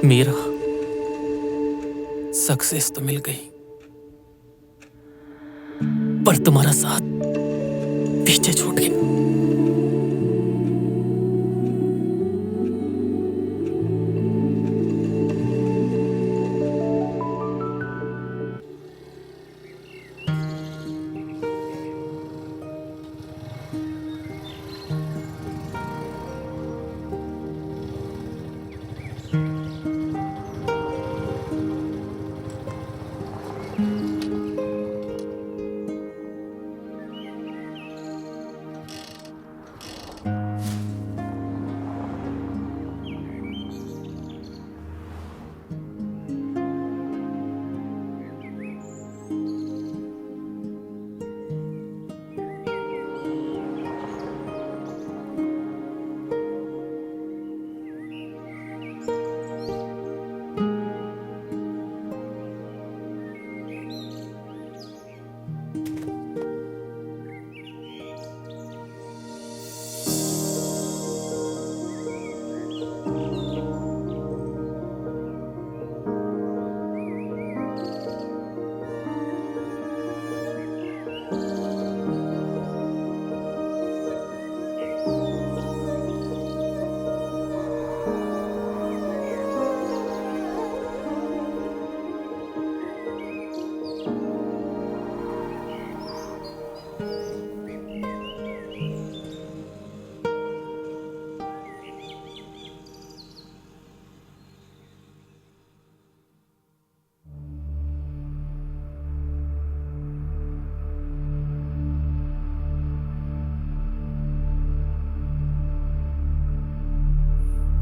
Meera, success तो मिल गई, पर तुम्हारा साथ पीछे छूट गया।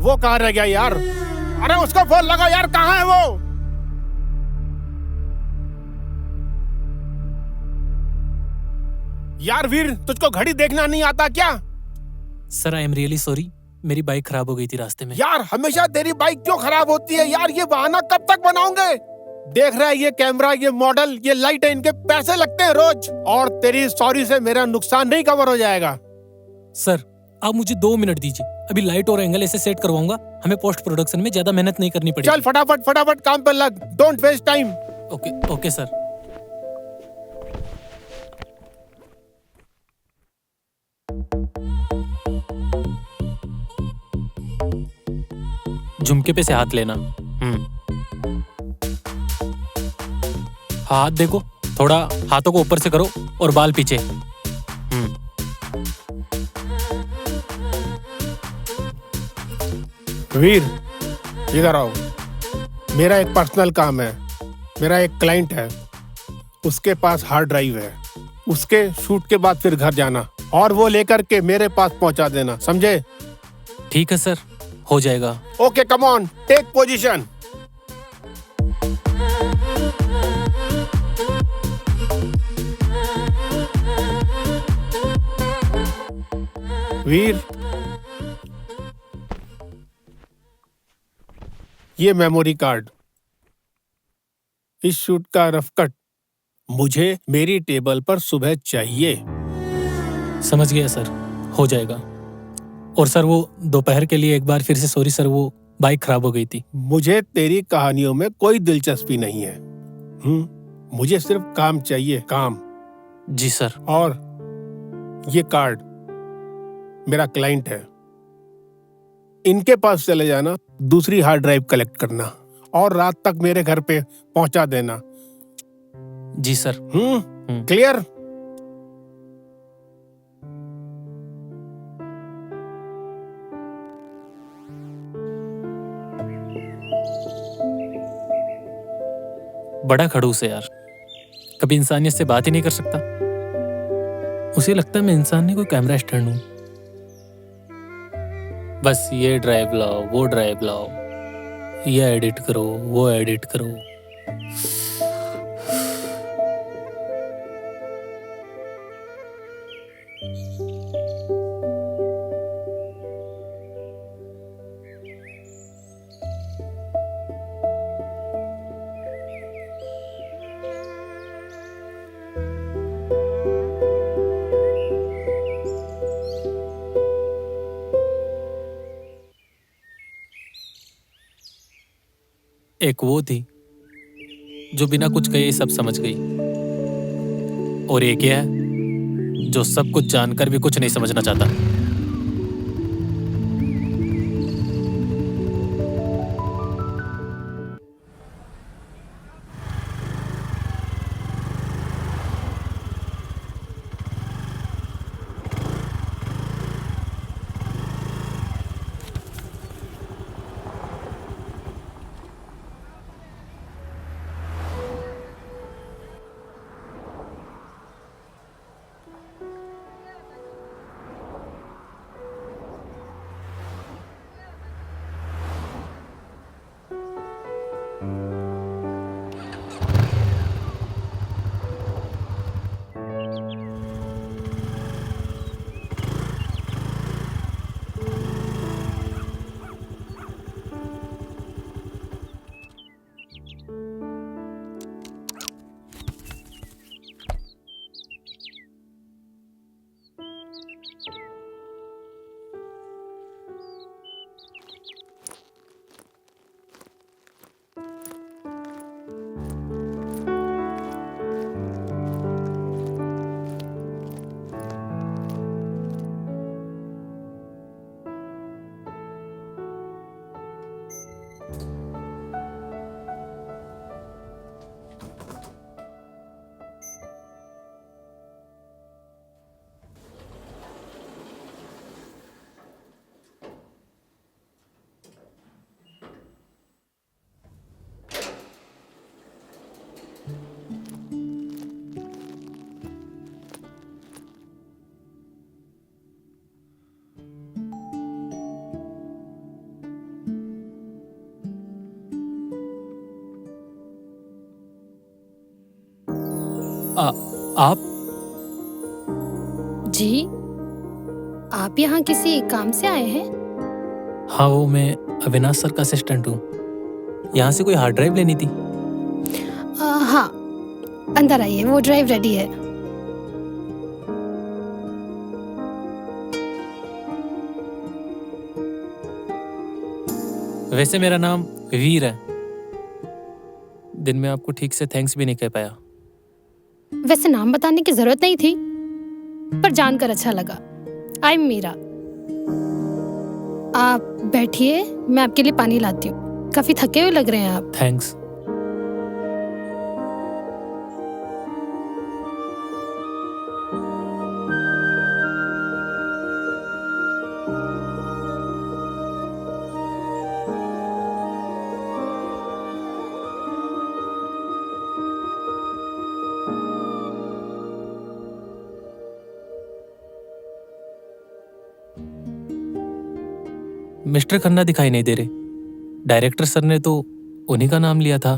वो कहाँ रह गया यार? अरे उसको फोन लगाओ यार, कहाँ है वो? यार वीर, तुझको घड़ी देखना नहीं आता क्या? Sir, I am really sorry, मेरी बाइक खराब हो गई थी रास्ते में। यार हमेशा तेरी बाइक क्यों खराब होती है यार? ये बहाना कब तक बनाओगे? देख रहा है ये कैमरा, ये मॉडल, ये लाइट है, इनके पैसे लगते हैं रोज, और तेरी सॉरी से मेरा नुकसान नहीं कवर हो जाएगा। सर, आप मुझे 2 मिनट दीजिए, अभी लाइट और एंगल ऐसे सेट करवाऊंगा, हमें पोस्ट प्रोडक्शन में ज्यादा मेहनत नहीं करनी पड़ेगी। चल फटाफट फटाफट काम पे लग, don't waste time. Okay okay sir. झुमके पे से हाथ लेना। हाथ देखो, थोड़ा हाथों को ऊपर से करो और बाल पीछे। वीर, इधर आओ। मेरा एक पर्सनल काम है, मेरा एक क्लाइंट है, उसके पास हार्ड ड्राइव है, उसके शूट के बाद फिर घर जाना और वो लेकर के मेरे पास पहुंचा देना, समझे? ठीक है सर, हो जाएगा। Okay, come on, take position. Veer, ये मेमोरी कार्ड, इस शूट का रफ कट मुझे मेरी टेबल पर सुबह चाहिए। समझ गया सर, हो जाएगा। और सर, वो दोपहर के लिए एक बार फिर से सॉरी सर, वो बाइक खराब हो गई थी। मुझे तेरी कहानियों में कोई दिलचस्पी नहीं है। मुझे सिर्फ काम चाहिए, काम। जी सर। और ये कार्ड मेरा क्लाइंट है, इनके पास चले जाना, दूसरी हार्ड ड्राइव कलेक्ट करना और रात तक मेरे घर पे पहुंचा देना। जी सर। क्लियर? बड़ा खड़ूस है यार, कभी इंसानियत से बात ही नहीं कर सकता। उसे लगता है मैं इंसान नहीं, कोई कैमरा स्टैंड हूं। बस ये ड्राइव लाओ, वो ड्राइव लाओ, ये एडिट करो, वो एडिट करो। एक वो थी जो बिना कुछ कहे सब समझ गई, और एक ये है जो सब कुछ जानकर भी कुछ नहीं समझना चाहता। आप? जी, आप यहाँ किसी काम से आए हैं? हाँ, वो मैं अविनाश सर का असिस्टेंट हूँ। यहाँ से कोई हार्ड ड्राइव लेनी थी। हाँ, अंदर आइए, वो ड्राइव रेडी है। वैसे मेरा नाम वीर है। दिन में आपको ठीक से थैंक्स भी नहीं कह पाया। वैसे नाम बताने की जरूरत नहीं थी, पर जानकर अच्छा लगा। I am Meera. आप बैठिए, मैं आपके लिए पानी लाती हूँ। काफी थके हुए लग रहे हैं आप। थैंक्स। मिस्टर खन्ना दिखाई नहीं दे रहे। डायरेक्टर सर ने तो उन्हीं का नाम लिया था।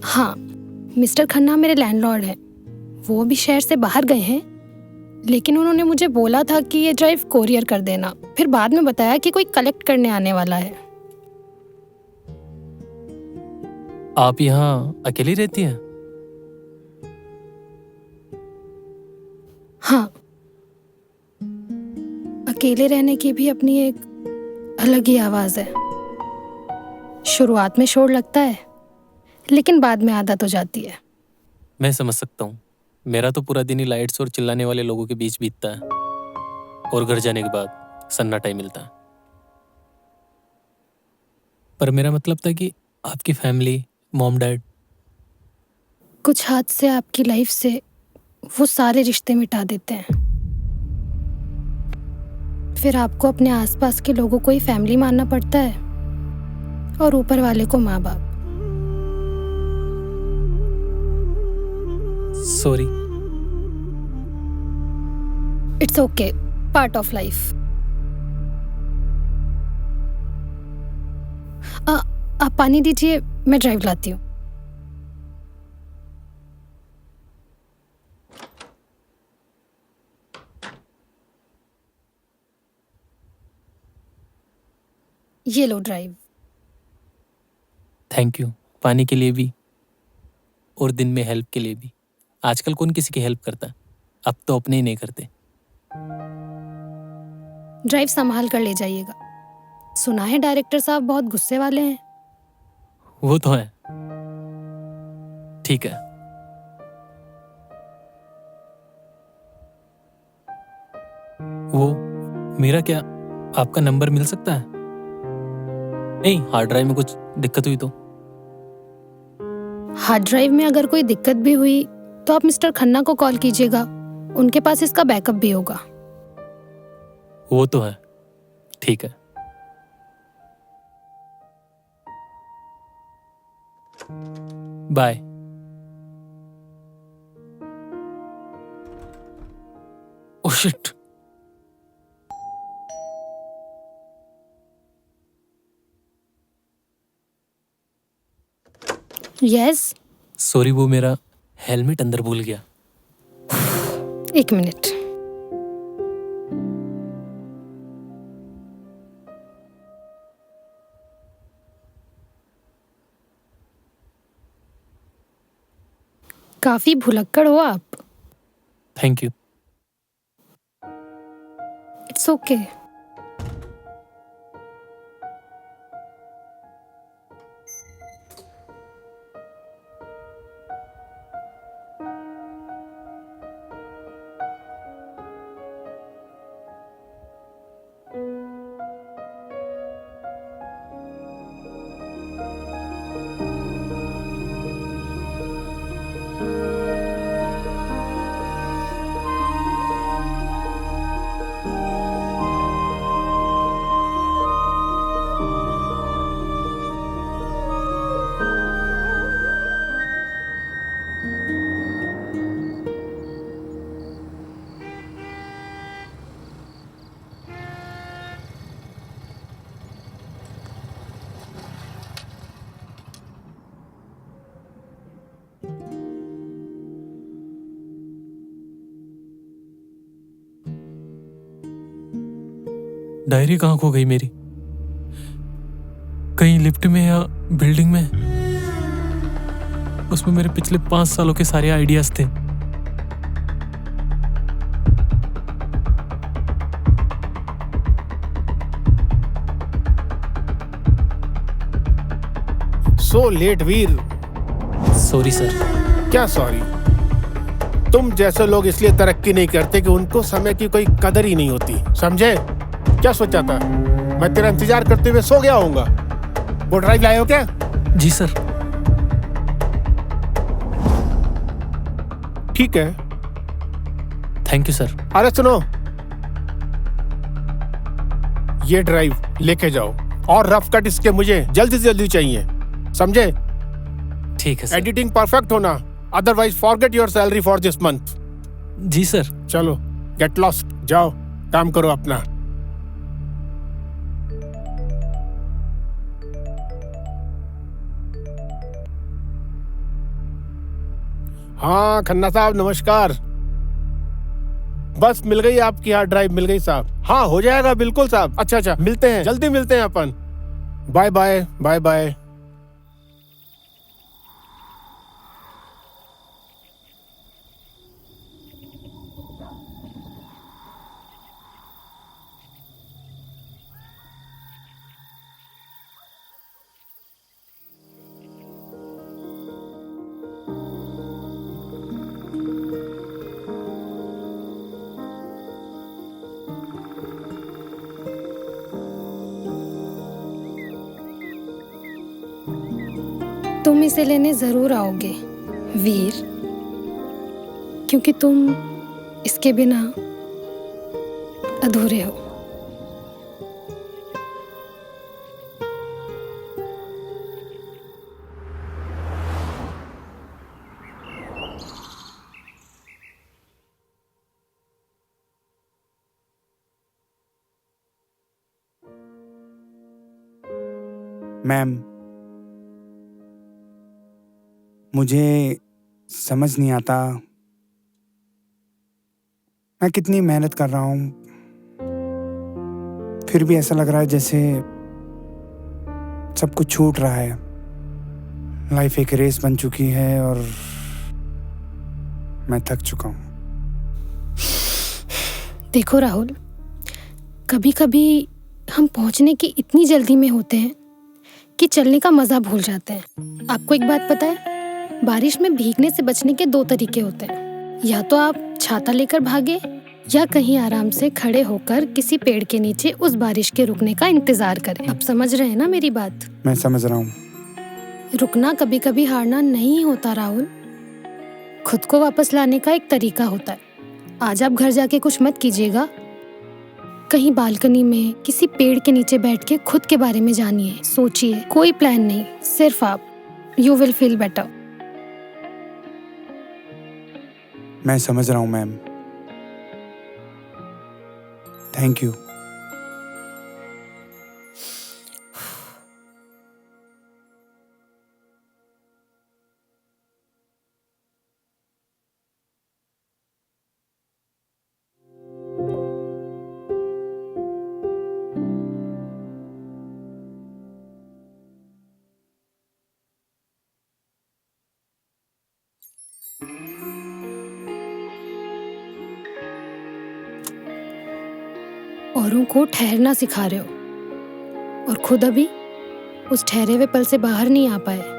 हाँ, मिस्टर खन्ना मेरे लैंडलॉर्ड हैं। वो भी शहर से बाहर गए हैं, लेकिन उन्होंने मुझे बोला था कि ये ड्राइव कोरियर कर देना। फिर बाद में बताया कि कोई कलेक्ट करने आने वाला है। आप यहाँ अकेली रहती हैं? हाँ, अकेले रहने की भी अपनी एक अलग ही आवाज है। शुरुआत में शोर लगता है, लेकिन बाद में आदत हो जाती है। मैं समझ सकता हूँ। मेरा तो पूरा दिन ही लाइट्स और चिल्लाने वाले लोगों के बीच बीतता है, और घर जाने के बाद सन्नाटा ही मिलता है। पर मेरा मतलब था कि आपकी फैमिली, मॉम डैड। कुछ हाथ से आपकी लाइफ से वो सारे रिश्ते मिटा देते हैं। फिर आपको अपने आसपास के लोगों को ही फैमिली मानना पड़ता है, और ऊपर वाले को माँ बाप। Sorry. It's okay, part of life. आप पानी दीजिए, मैं ड्राइव लाती हूँ। ये लो ड्राइव। थैंक यू, पानी के लिए भी और दिन में हेल्प के लिए भी। आजकल कौन किसी की हेल्प करता है? अब तो अपने ही नहीं करते। ड्राइव संभाल कर ले जाइएगा। सुना है डायरेक्टर साहब बहुत गुस्से वाले हैं। वो तो है। ठीक है। वो मेरा क्या आपका नंबर मिल सकता है? नहीं, हार्ड ड्राइव में कुछ दिक्कत हुई तो। हार्ड ड्राइव में अगर कोई दिक्कत भी हुई तो आप मिस्टर खन्ना को कॉल कीजिएगा, उनके पास इसका बैकअप भी होगा। वो तो है। ठीक है। Bye. Oh shit. Yes. Sorry, वो मेरा हेलमेट अंदर भूल गया। एक मिनट। काफी भुलक्कड़ हो आप। Thank you. It's okay. Diary कहाँ खो गई मेरी? कहीं लिफ्ट में या बिल्डिंग में? उसमें मेरे पिछले 5 सालों के सारे आइडियाज थे। So late Veer. Sorry sir. क्या सॉरी? तुम जैसे लोग इसलिए तरक्की नहीं करते कि उनको समय की कोई कदर ही नहीं होती, समझे? क्या सोचा था मैं तेरा इंतजार करते हुए सो गया होऊंगा? वो ड्राइव लाए हो क्या? जी सर। ठीक है। Thank you sir. अरे सुनो, ये ड्राइव लेके जाओ और रफ कट इसके मुझे जल्दी से जल्दी चाहिए, समझे? ठीक है सर। एडिटिंग परफेक्ट होना, otherwise forget your salary for this month. जी सर। चलो गेट लॉस्ट, जाओ काम करो अपना। हाँ खन्ना साहब नमस्कार। बस मिल गई आपकी हार्ड ड्राइव, मिल गई साहब। हाँ हो जाएगा बिल्कुल साहब। अच्छा मिलते हैं, जल्दी मिलते हैं अपन। Bye bye bye bye. तुम इसे लेने जरूर आओगे वीर, क्योंकि तुम इसके बिना अधूरे हो। मैम, मुझे समझ नहीं आता मैं कितनी मेहनत कर रहा हूँ, फिर भी ऐसा लग रहा है जैसे सब कुछ छूट रहा है। लाइफ एक रेस बन चुकी है और मैं थक चुका हूँ। देखो राहुल, कभी कभी हम पहुंचने की इतनी जल्दी में होते हैं कि चलने का मजा भूल जाते हैं। आपको एक बात पता है, बारिश में भीगने से बचने के 2 तरीके होते हैं। या तो आप छाता लेकर भागे या कहीं आराम से खड़े होकर किसी पेड़ के नीचे उस बारिश के रुकने का इंतजार करें। आप समझ रहे हैं ना मेरी बात? मैं समझ रहा हूँ। रुकना कभी कभी हारना नहीं होता राहुल, खुद को वापस लाने का एक तरीका होता है। आज आप घर जाके कुछ मत कीजिएगा, कहीं बालकनी में किसी पेड़ के नीचे बैठ के खुद के बारे में जानिए, सोचिए। कोई प्लान नहीं, सिर्फ आप। You will feel better. मैं समझ रहा हूँ मैम। Thank you. औरों को ठहरना सिखा रहे हो और खुद अभी उस ठहरे हुए पल से बाहर नहीं आ पाए।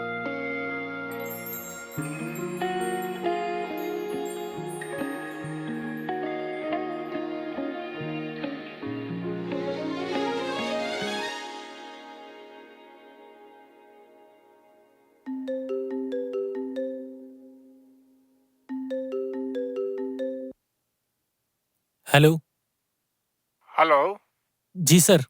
हेलो। हेलो। जी सर।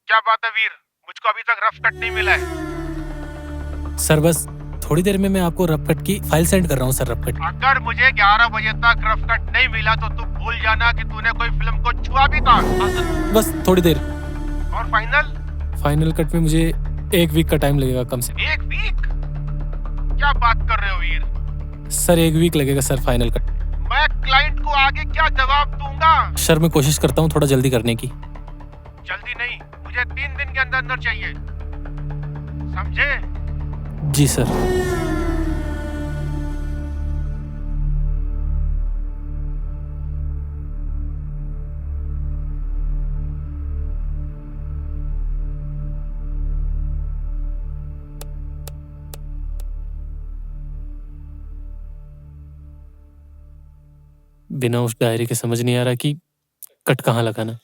क्या बात है वीर, मुझको अभी तक रफ कट नहीं मिला है। सर बस थोड़ी देर में मैं आपको रफ कट की फाइल सेंड कर रहा हूँ सर। रफ कट अगर मुझे 11 बजे तक रफ कट नहीं मिला तो तू भूल जाना कि तूने कोई फिल्म को छुआ भी था। बस थोड़ी देर। और फाइनल कट में मुझे 1 वीक का टाइम लगेगा कम से। 1 वीक? क्या बात कर रहे हो वीर? सर 1 वीक लगेगा सर फाइनल कट। मैं क्लाइंट को आगे क्या जवाब दूंगा? सर मैं कोशिश करता हूँ थोड़ा जल्दी करने की। जल्दी नहीं, मुझे 3 दिन के अंदर अंदर चाहिए, समझे? जी सर। बिना उस डायरी के समझ नहीं आ रहा कि कट कहाँ लगाना।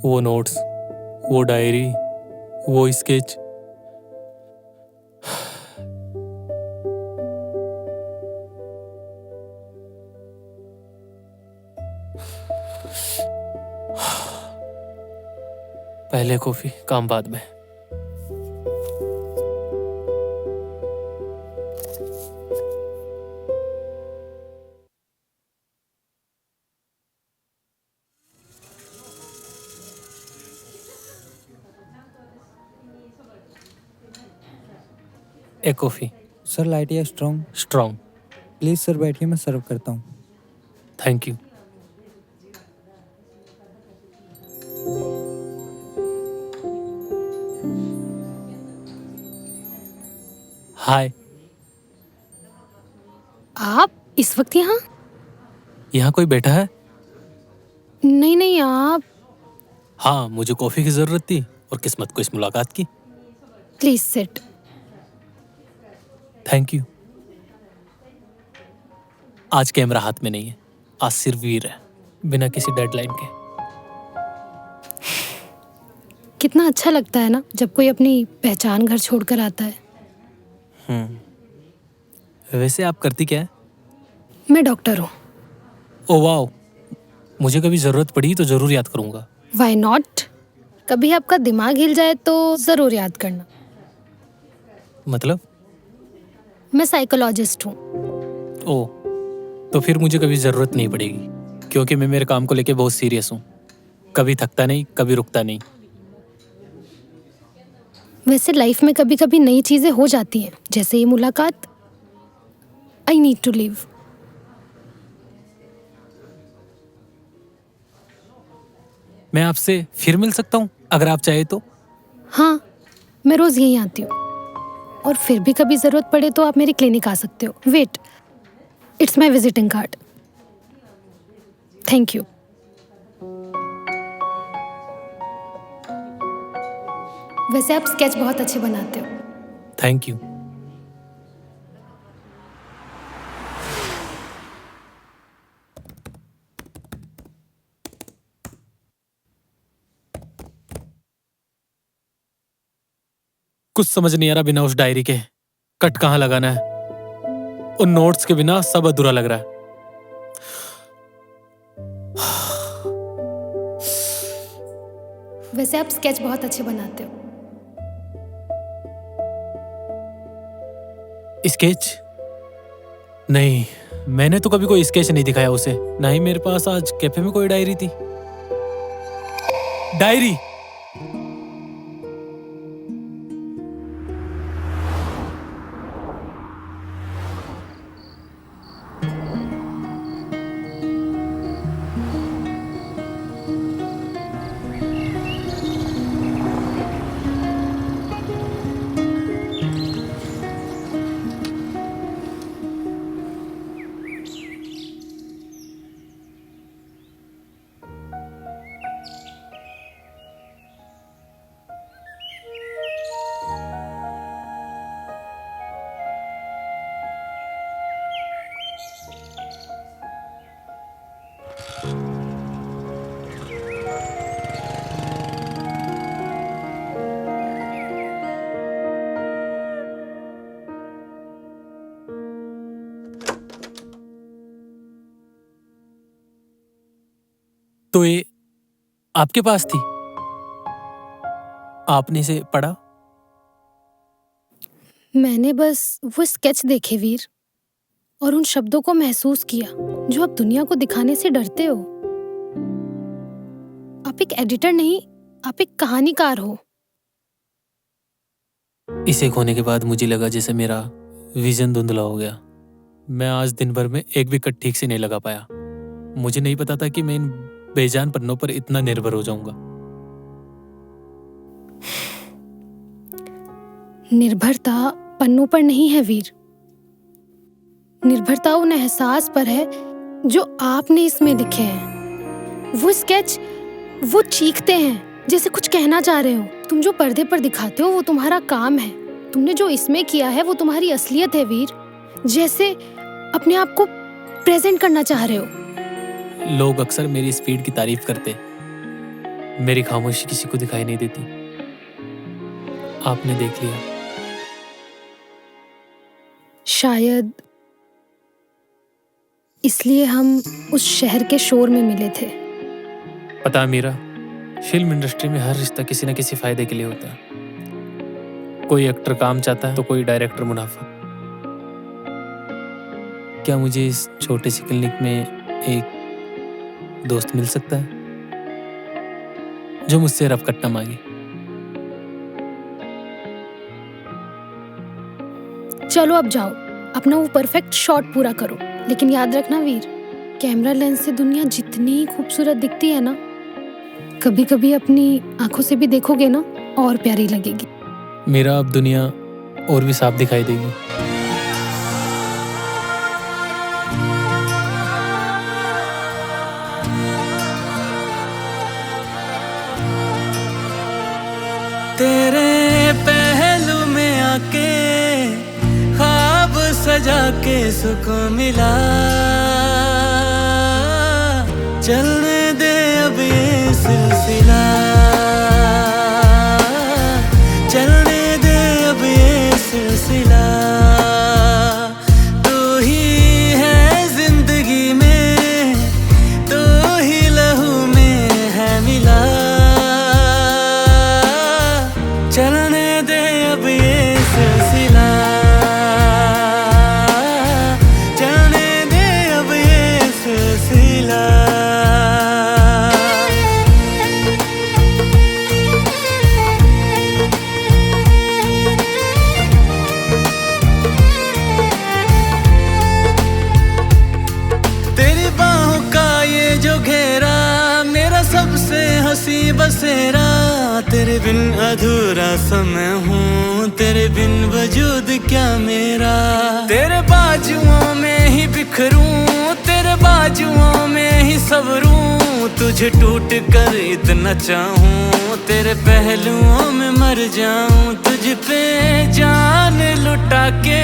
वो नोट्स, वो डायरी, वो स्केच। पहले कॉफी, काम बाद में। एक कॉफी। सर लाइट या स्ट्रॉन्ग? स्ट्रॉन्ग। प्लीज़ सर बैठिए, मैं सर्व करता हूँ। Thank you. हाय। आप इस वक्त यहाँ? यहाँ कोई बैठा है? नहीं नहीं, आप हाँ, मुझे कॉफी की जरूरत थी और किस्मत को इस मुलाकात की। Please sit. Thank you. आज कैमरा हाथ में नहीं है, आज सिर्फ वीर है, बिना किसी डेडलाइन के। कितना अच्छा लगता है ना जब कोई अपनी पहचान घर छोड़कर आता है। वैसे आप करती क्या है? मैं डॉक्टर हूँ। ओ वाओ, मुझे कभी जरूरत पड़ी तो जरूर याद करूंगा। Why not? कभी आपका दिमाग हिल जाए तो जरूर याद करना। मतलब? मैं साइकोलॉजिस्ट हूँ। ओ, तो फिर मुझे कभी जरूरत नहीं पड़ेगी, क्योंकि मैं मेरे काम को लेके बहुत सीरियस हूँ। कभी थकता नहीं, कभी रुकता नहीं। वैसे लाइफ में कभी कभी नई चीजें हो जाती हैं, जैसे ये मुलाकात। I need to leave. मैं आपसे फिर मिल सकता हूँ अगर आप चाहे तो। हाँ, मैं रोज यहीं आती हूँ और फिर भी कभी जरूरत पड़े तो आप मेरी क्लिनिक आ सकते हो। Wait, it's my visiting card. Thank you. वैसे आप स्केच बहुत अच्छे बनाते हो। Thank you. कुछ समझ नहीं आ रहा बिना उस डायरी के कट कहाँ लगाना है। उन नोट्स के बिना सब अधूरा लग रहा है। वैसे आप स्केच बहुत अच्छे बनाते हो। स्केच? नहीं, मैंने तो कभी कोई स्केच नहीं दिखाया उसे। ना ही मेरे पास आज कैफे में कोई डायरी थी। डायरी! तो ये आपके पास थी? आपने इसे पढ़ा? मैंने बस वो स्केच देखे वीर, और उन शब्दों को महसूस किया जो आप दुनिया को दिखाने से डरते हो। आप एक एडिटर नहीं, आप एक कहानीकार हो। इसे खोने के बाद मुझे लगा जैसे मेरा विजन धुंधला हो गया। मैं आज दिन भर में एक भी कट ठीक से नहीं लगा पाया। मुझे नहीं पता था कि मैं इन बेजान पन्नों पर इतना निर्भर हो जाऊंगा। निर्भरता पन्नों पर नहीं है वीर, निर्भरता उन एहसास पर है जो आपने इसमें लिखे हैं। वो स्केच, वो चीखते हैं जैसे कुछ कहना चाह रहे हो। तुम जो पर्दे पर दिखाते हो वो तुम्हारा काम है, तुमने जो इसमें किया है वो तुम्हारी असलियत है वीर। जैसे अपने आप को प्रेजेंट करना चाह रहे हो। लोग अक्सर मेरी स्पीड की तारीफ करते, मेरी खामोशी किसी को दिखाई नहीं देती। आपने देख लिया। शायद इसलिए हम उस शहर के शोर में मिले थे। पता है मीरा, फिल्म इंडस्ट्री में हर रिश्ता किसी न किसी फायदे के लिए होता है। कोई एक्टर काम चाहता है तो कोई डायरेक्टर मुनाफा। क्या मुझे इस छोटे सी क्लिनिक में एक दोस्त मिल सकता है जो मुझसे रफकट न मांगे? चलो अब जाओ, अपना वो परफेक्ट शॉट पूरा करो। लेकिन याद रखना वीर, कैमरा लेंस से दुनिया जितनी खूबसूरत दिखती है ना, कभी कभी अपनी आंखों से भी देखोगे ना, और प्यारी लगेगी। मेरा अब दुनिया और भी साफ दिखाई देगी। तेरे पहलू में आके ख्वाब सजा के सुकून मिला। चलने दे अब ये सिलसिला, चलने दे अब ये सिलसिला। तू ही है जिंदगी में, तू ही लहू में है मिला। चलने दे अब ये सिलसिला, चलने दे अब ये सिलसिला। तेरी बाहों का ये जो घेरा, मेरा सबसे हंसी बसेरा। तेरे बिन अधूरा सा मैं हूँ, तेरे बिन वजूद क्या मेरा। तेरे बाजुओं में ही बिखरूं, तेरे बाजुओं में ही सबरूं। तू तुझे टूट कर इतना चाहूं, तेरे पहलुओं में मर जाऊं, तुझ पे जान लुटा के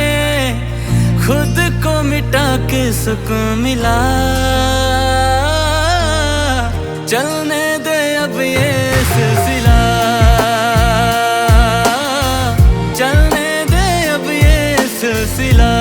खुद को मिटा के सुकून मिला। चलने दे अब ये सिलसिला, चलने दे अब ये सिलसिला।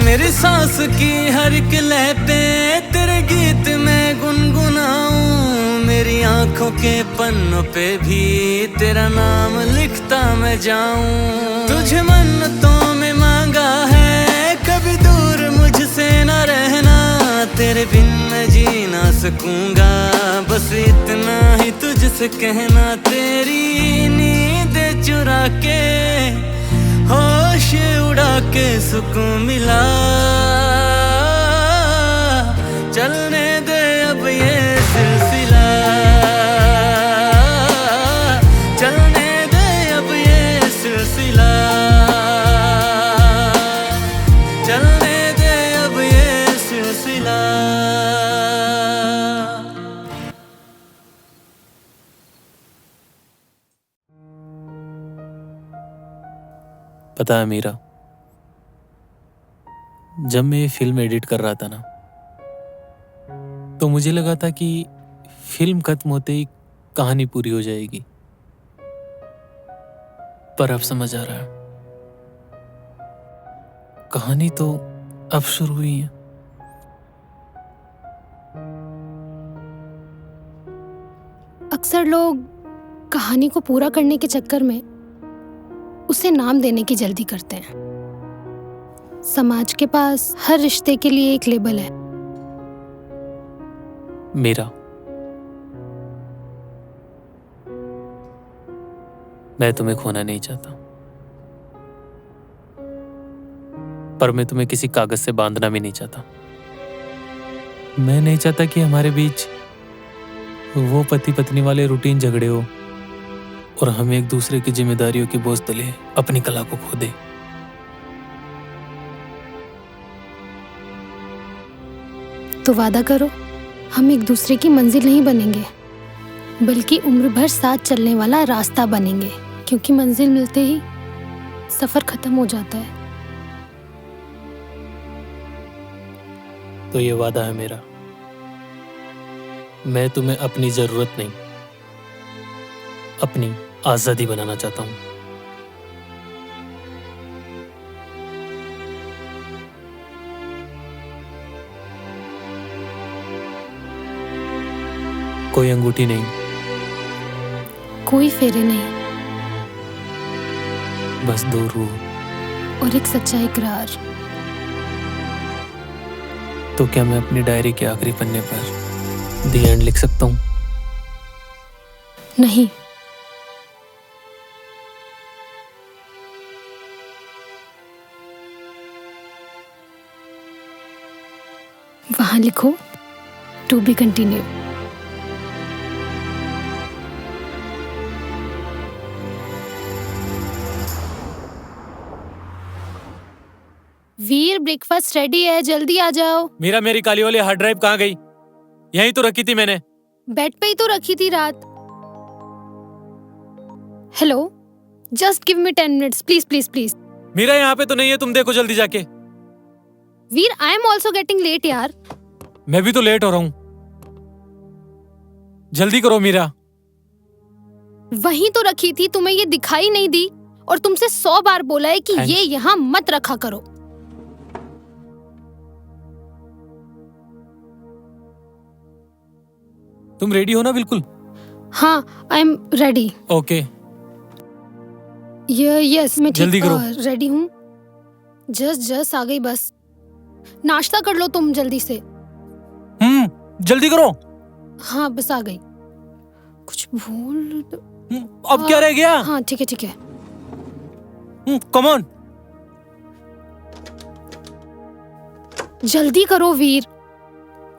मेरी सांस की हर एक लय पे तेरे गीत में गुनगुनाऊं, मेरी आंखों के पन्नों पे भी तेरा नाम लिखता मैं जाऊं। तुझे मन्नतों में मांगा है कभी दूर मुझसे न रहना, तेरे बिन मैं जी ना सकूंगा, बस इतना ही तुझसे कहना। तेरी नींद चुरा के होश उड़ा के सुकून मिला। चलने दे अब ये सिलसिला, चलने दे अब ये सिलसिला, चलने दे अब ये सिलसिला। पता है मीरा, जब मैं ये फिल्म एडिट कर रहा था ना, तो मुझे लगा था कि फिल्म खत्म होते ही कहानी पूरी हो जाएगी, पर अब समझ आ रहा है कहानी तो अब शुरू हुई है। अक्सर लोग कहानी को पूरा करने के चक्कर में उसे नाम देने की जल्दी करते हैं। समाज के पास हर रिश्ते के लिए एक लेबल है। मीरा, मैं तुम्हें खोना नहीं चाहता, पर मैं तुम्हें किसी कागज से बांधना भी नहीं चाहता। मैं नहीं चाहता कि हमारे बीच वो पति पत्नी वाले रूटीन झगड़े हो और हम एक दूसरे की जिम्मेदारियों के बोझ तले अपनी कला को खो दे। तो वादा करो, हम एक दूसरे की मंजिल नहीं बनेंगे, बल्कि उम्र भर साथ चलने वाला रास्ता बनेंगे, क्योंकि मंजिल मिलते ही सफर खत्म हो जाता है। तो ये वादा है मेरा। मैं तुम्हें अपनी जरूरत नहीं, अपनी आजादी बनाना चाहता हूं। कोई अंगूठी नहीं, कोई फेरे नहीं, बस दो रूह। और एक सच्चा इकरार। तो क्या मैं अपनी डायरी के आखिरी पन्ने पर द एंड लिख सकता हूं? नहीं, वहां लिखो to be continue. Veer, breakfast ready है, जल्दी आ जाओ। मीरा, मेरी काली वाली हार्ड ड्राइव कहाँ गई? यहीं तो रखी थी मैंने। बेड पे ही तो रखी थी रात। Hello, just give me 10 minutes please please please. Meera, यहाँ पे तो नहीं है, तुम देखो जल्दी जाके। Veer, I am also getting late यार। मैं भी तो लेट हो रहा हूँ, जल्दी करो मीरा। वहीं तो रखी थी, तुम्हें ये दिखाई नहीं दी? और तुमसे 100 बार बोला है कि ये यहाँ मत रखा करो। तुम रेडी हो ना? बिल्कुल। हाँ, I am ready. Okay, yes, मैं जल्दी करो। रेडी हूँ। जस्ट आ गई बस। नाश्ता कर लो तुम जल्दी से। जल्दी करो। हाँ, बस आ गई। कुछ भूल अब क्या रह गया? हाँ, ठीक है ठीक है। कम ऑन, जल्दी करो वीर।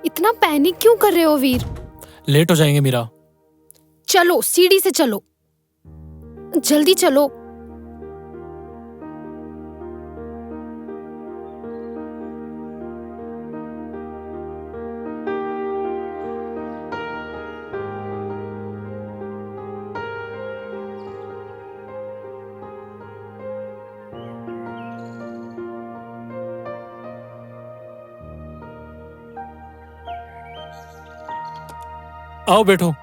इतना पैनिक क्यों कर रहे हो वीर? लेट हो जाएंगे मीरा। चलो, सीढ़ी से चलो, जल्दी चलो। आओ बैठो।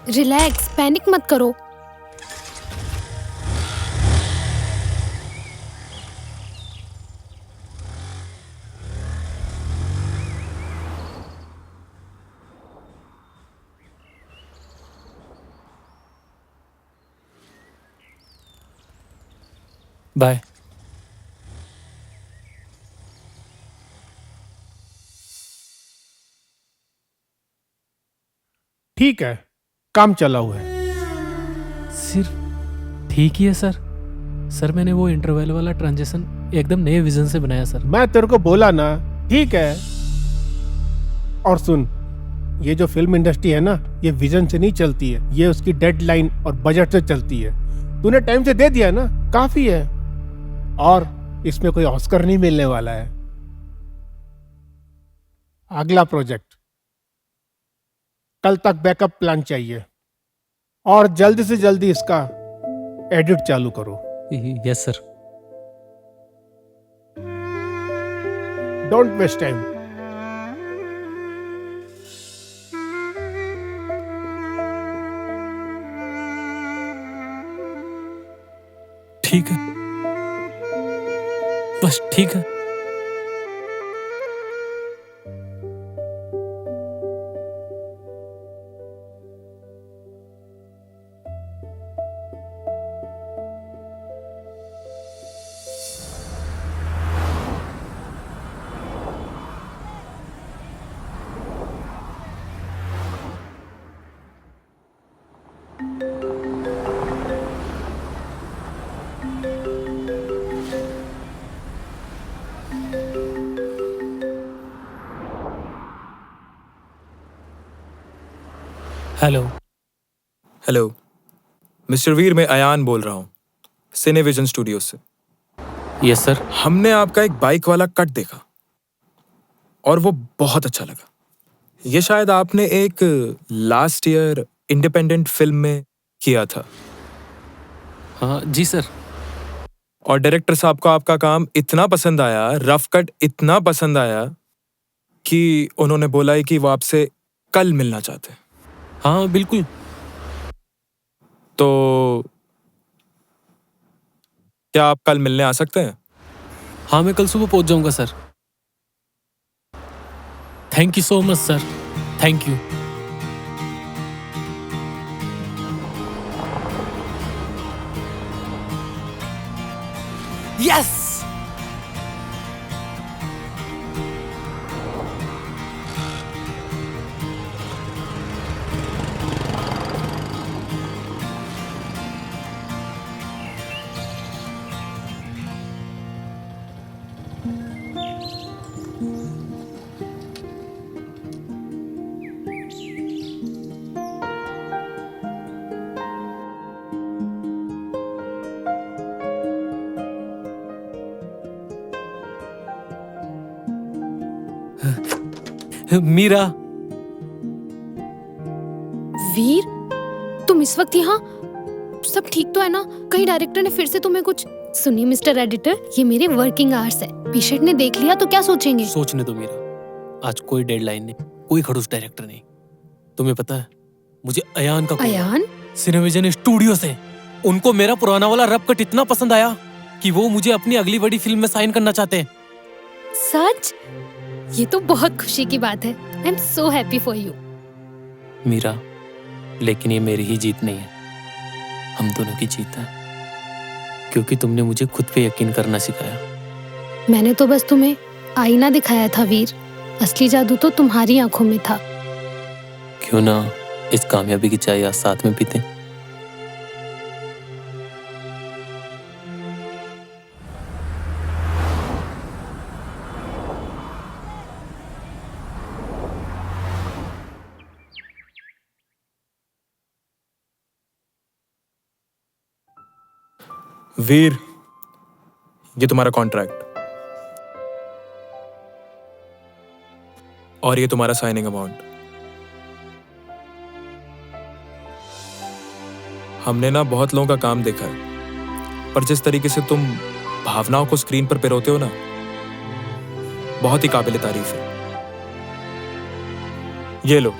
रिलैक्स, पैनिक मत करो। बाय। ठीक है, काम चला हुआ है। सिर्फ ठीक ही है सर। सर मैंने वो इंटरवल वाला ट्रांजिशन एकदम नए विजन से बनाया सर। मैं तेरे को बोला ना, ठीक है। और सुन, ये जो फिल्म इंडस्ट्री है ना, ये विजन से नहीं चलती है, ये उसकी डेडलाइन और बजट से चलती है। तूने टाइम से दे दिया ना, काफी है। और इसमें कोई ऑस्कर नहीं मिलने वाला है। अगला प्रोजेक्ट कल तक बैकअप प्लान चाहिए और जल्दी से जल्दी इसका एडिट चालू करो। Yes sir. Don't waste time. ठीक है, बस ठीक है। हेलो। हेलो मिस्टर वीर, मैं अयान बोल रहा हूँ सिनेविजन स्टूडियो से। Yes sir. हमने आपका एक बाइक वाला कट देखा और वो बहुत अच्छा लगा। ये शायद आपने एक लास्ट ईयर इंडिपेंडेंट फिल्म में किया था। हाँ जी सर। और डायरेक्टर साहब को आपका काम इतना पसंद आया, रफ कट इतना पसंद आया कि उन्होंने बोला है कि वो आपसे कल मिलना चाहते हैं। हाँ बिल्कुल। तो क्या आप कल मिलने आ सकते हैं? हाँ मैं कल सुबह पहुंच जाऊंगा sir. Thank you so much sir, thank you. Yes. Meera. Veer, तुम इस वक्त यहाँ? सब ठीक तो है ना? कहीं डायरेक्टर ने फिर से तुम्हें कुछ? सुनिए मिस्टर एडिटर, ये मेरे वर्किंग आवर्स है। पेशेंट ने देख लिया तो क्या सोचेंगे? सोचने दो मीरा, आज कोई डेडलाइन नहीं, कोई खड़ूस डायरेक्टर नहीं। तुम्हें पता है, मुझे अयान का अयान? सिनेविजन स्टूडियो से उनको मेरा पुराना वाला रफ कट इतना पसंद आया कि वो मुझे अपनी अगली बड़ी फिल्म में साइन करना चाहते हैं। सच? ये तो बहुत खुशी की बात है। I am so happy for you. Meera, लेकिन ये मेरी ही जीत नहीं है, हम दोनों की जीत है, क्योंकि तुमने मुझे खुद पे यकीन करना सिखाया। मैंने तो बस तुम्हें आईना दिखाया था वीर, असली जादू तो तुम्हारी आंखों में था। क्यों ना इस कामयाबी की चाय आज साथ में पीते। वीर, ये तुम्हारा कॉन्ट्रैक्ट और ये तुम्हारा साइनिंग अमाउंट। हमने ना बहुत लोगों का काम देखा है, पर जिस तरीके से तुम भावनाओं को स्क्रीन पर पिरोते हो ना, बहुत ही काबिल तारीफ है। ये लो।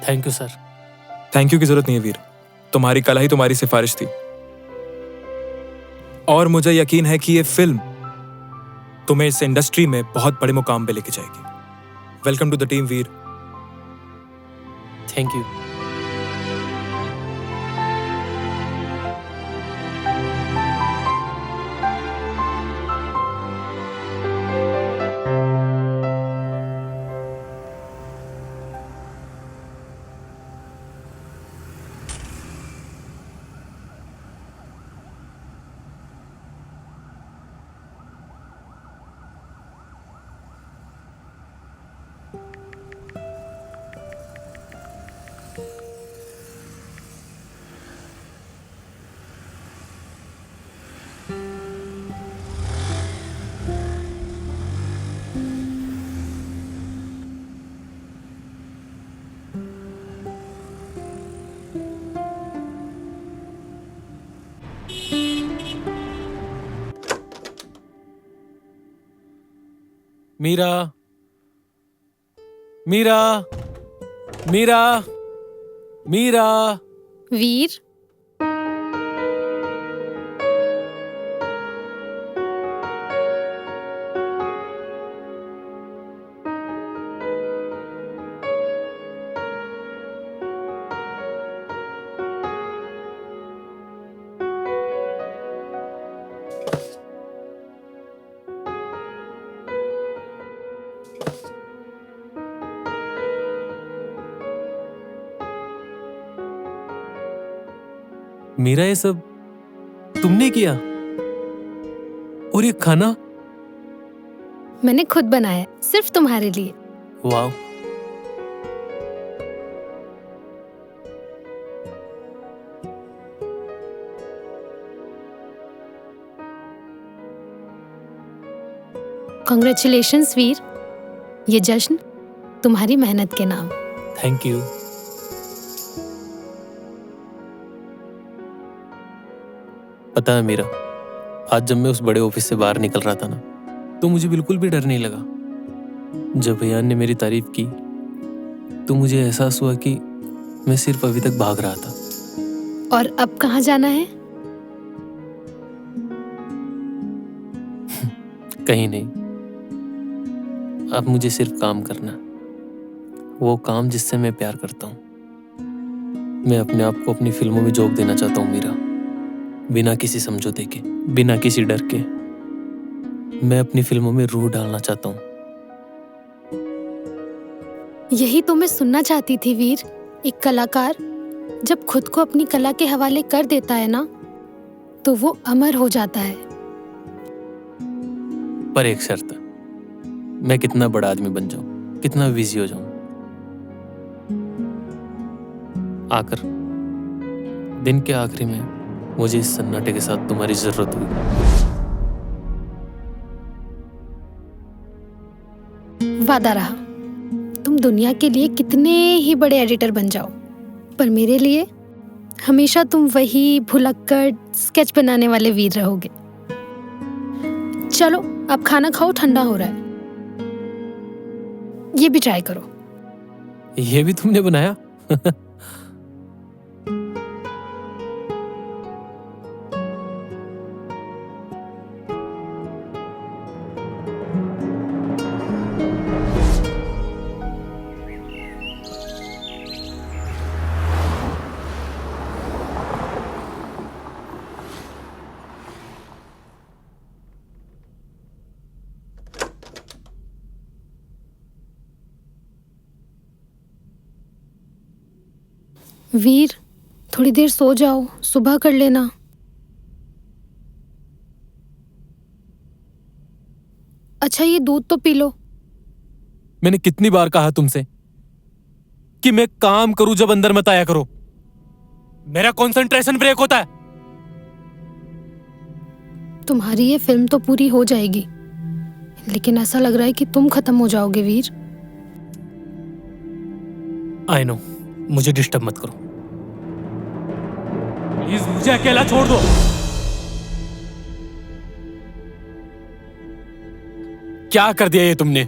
Thank you sir. Thank you की जरूरत नहीं है वीर, तुम्हारी कला ही तुम्हारी सिफारिश थी और मुझे यकीन है कि ये फिल्म तुम्हें इस इंडस्ट्री में बहुत बड़े मुकाम पे लेके जाएगी। Welcome to the team Veer. Thank you. Meera, Meera, Meera, Meera. Veer, Meera, ये सब तुमने किया? और ये खाना? मैंने खुद बनाया, सिर्फ तुम्हारे लिए। वाह। कॉन्ग्रेचुलेशंस वीर, ये जश्न तुम्हारी मेहनत के नाम। Thank you. पता है मीरा, आज जब मैं उस बड़े ऑफिस से बाहर निकल रहा था ना, तो मुझे बिल्कुल भी डर नहीं लगा। जब अयान ने मेरी तारीफ की तो मुझे एहसास हुआ कि मैं सिर्फ अभी तक भाग रहा था। और अब कहाँ जाना है? कहीं नहीं, अब मुझे सिर्फ काम करना, वो काम जिससे मैं प्यार करता हूँ। मैं अपने आप को अपनी फिल्मों में झोंक देना चाहता हूँ मीरा, बिना किसी समझौते के, बिना किसी डर के। मैं अपनी फिल्मों में रूह डालना चाहता हूँ। यही तो मैं सुनना चाहती थी वीर। एक कलाकार जब खुद को अपनी कला के हवाले कर देता है ना, तो वो अमर हो जाता है। पर एक शर्त, मैं कितना बड़ा आदमी बन जाऊं, कितना बिजी हो जाऊं, आकर दिन के आखिरी में मुझे इस सन्नाटे के साथ तुम्हारी जरूरत हुई। वादा रहा, तुम दुनिया के लिए कितने ही बड़े एडिटर बन जाओ, पर मेरे लिए हमेशा तुम वही भुलक्कड़ स्केच बनाने वाले वीर रहोगे। चलो अब खाना खाओ, ठंडा हो रहा है। ये भी ट्राई करो। ये भी तुमने बनाया? वीर, थोड़ी देर सो जाओ, सुबह कर लेना। अच्छा, ये दूध तो पी लो। मैंने कितनी बार कहा तुमसे कि मैं काम करूं जब अंदर मत आया करो। मेरा कंसंट्रेशन ब्रेक होता है। तुम्हारी ये फिल्म तो पूरी हो जाएगी, लेकिन ऐसा लग रहा है कि तुम खत्म हो जाओगे वीर। आई नो, मुझे डिस्टर्ब मत करो प्लीज, मुझे अकेला छोड़ दो। क्या कर दिया ये तुमने?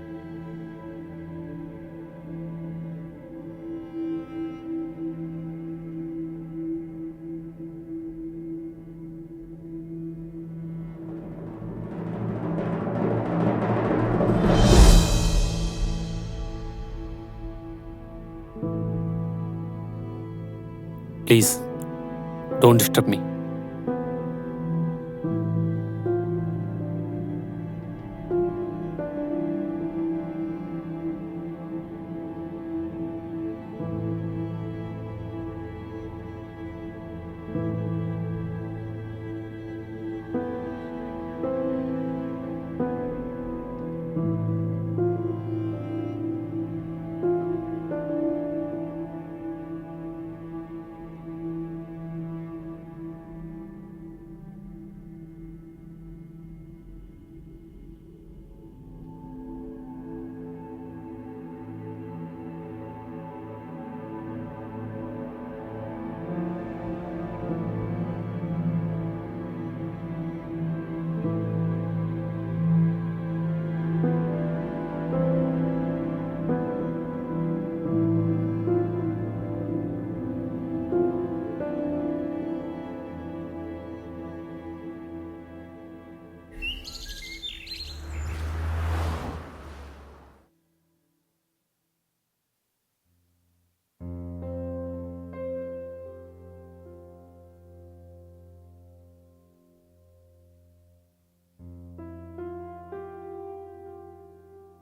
Please don't disturb me.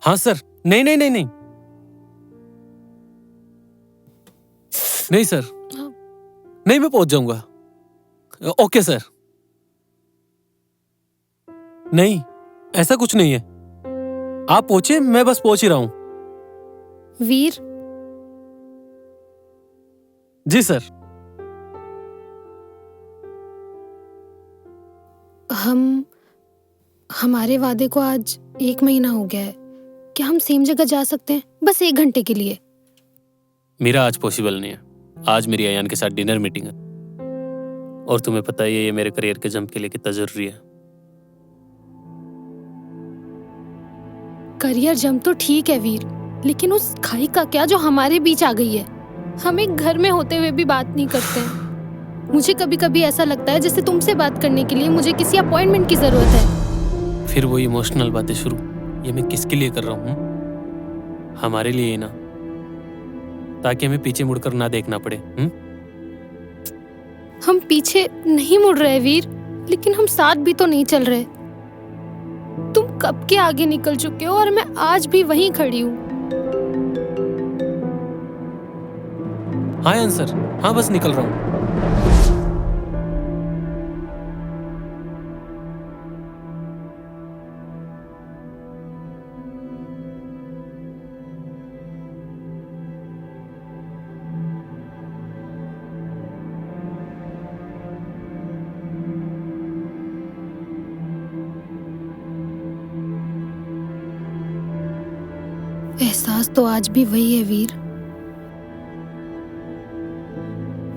हाँ सर। नहीं नहीं नहीं नहीं नहीं सर, नहीं, मैं पहुंच जाऊंगा। Okay sir. नहीं, ऐसा कुछ नहीं है। आप पहुंचे, मैं बस पहुंच ही रहा हूं। वीर, जी सर। हमारे वादे को आज 1 महीना हो गया है। क्या हम सेम जगह जा सकते हैं, बस 1 घंटे के लिए? मेरा आज पॉसिबल नहीं है। आज मेरी अयान के साथ डिनर मीटिंग है, और तुम्हें पता ही है ये मेरे करियर के जंप के लिए कितना जरूरी है। करियर जंप तो ठीक है वीर, लेकिन उस खाई का क्या जो हमारे बीच आ गई है। हम एक घर में होते हुए भी बात नहीं करते हैं। मुझे कभी कभी ऐसा लगता है जैसे तुमसे बात करने के लिए मुझे किसी अपॉइंटमेंट की जरूरत है। फिर वही इमोशनल बातें शुरू। ये मैं किसके लिए कर रहा हूँ? हमारे लिए ही ना, ताकि हमें पीछे मुड़कर ना देखना पड़े। हम पीछे नहीं मुड़ रहे वीर, लेकिन हम साथ भी तो नहीं चल रहे। तुम कब के आगे निकल चुके हो और मैं आज भी वहीं खड़ी हूँ। हाँ आंसर, हाँ बस निकल रहा हूँ। एहसास तो आज भी वही है वीर,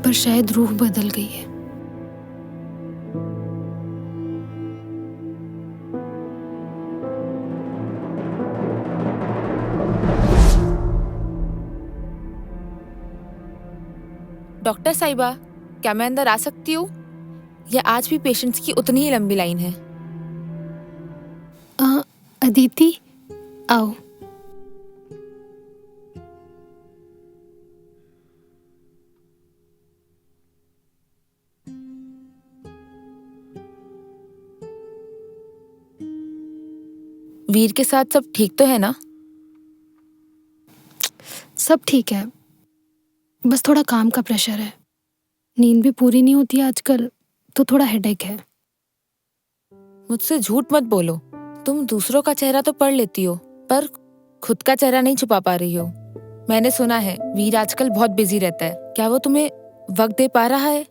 पर शायद रूह बदल गई है। डॉक्टर साहिबा, क्या मैं अंदर आ सकती हूँ, या आज भी पेशेंट्स की उतनी ही लंबी लाइन है? अदिति, आओ। वीर के साथ सब ठीक तो है ना? सब ठीक है, बस थोड़ा काम का प्रेशर है। नींद भी पूरी नहीं होती आजकल, तो थोड़ा हेडेक है। मुझसे झूठ मत बोलो। तुम दूसरों का चेहरा तो पढ़ लेती हो, पर खुद का चेहरा नहीं छुपा पा रही हो। मैंने सुना है वीर आजकल बहुत बिजी रहता है। क्या वो तुम्हें वक्त दे पा रहा है?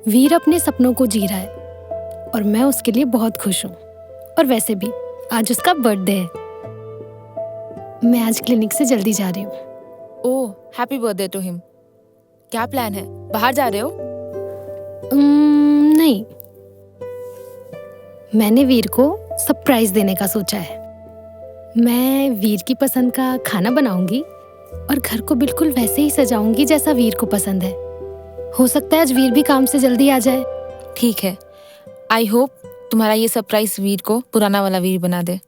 वीर अपने सपनों को जी रहा है और मैं उसके लिए बहुत खुश हूँ। और वैसे भी आज उसका बर्थडे है। मैं आज क्लिनिक से जल्दी जा रही हूँ। ओह, हैप्पी बर्थडे टू हिम। क्या प्लान है? बाहर जा रहे हो? नहीं, मैंने वीर को सरप्राइज देने का सोचा है। मैं वीर की पसंद का खाना बनाऊंगी और घर को बिल्कुल वैसे ही सजाऊंगी जैसा वीर को पसंद है। हो सकता है आज वीर भी काम से जल्दी आ जाए। ठीक है। आई होप तुम्हारा ये सरप्राइज वीर को पुराना वाला वीर बना दे।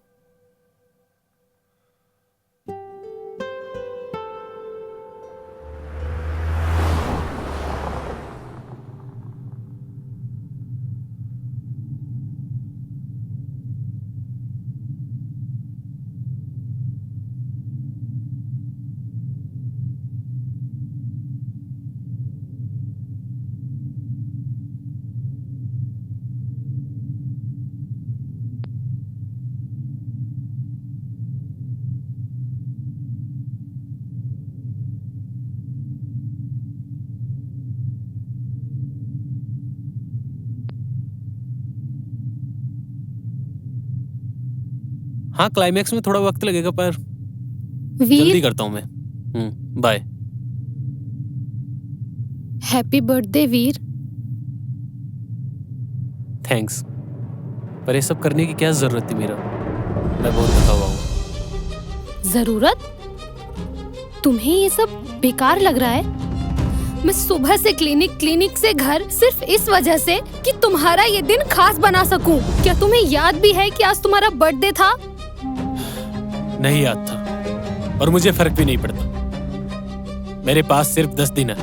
हाँ, क्लाइमैक्स में थोड़ा वक्त लगेगा, पर वीर, जल्दी करता हूँ मैं। बाय। हैप्पी बर्थडे वीर। थैंक्स, पर ये सब करने की क्या जरूरत थी मेरा? मैं बहुत थका हुआ हूँ। जरूरत? तुम्हें ये सब बेकार लग रहा है? मैं सुबह से क्लिनिक से घर सिर्फ इस वजह से कि तुम्हारा ये दिन खास बना सकूं। क्या तुम्हें याद भी है कि आज तुम्हारा बर्थडे था? नहीं याद था, और मुझे फर्क भी नहीं पड़ता। मेरे पास सिर्फ 10 दिन है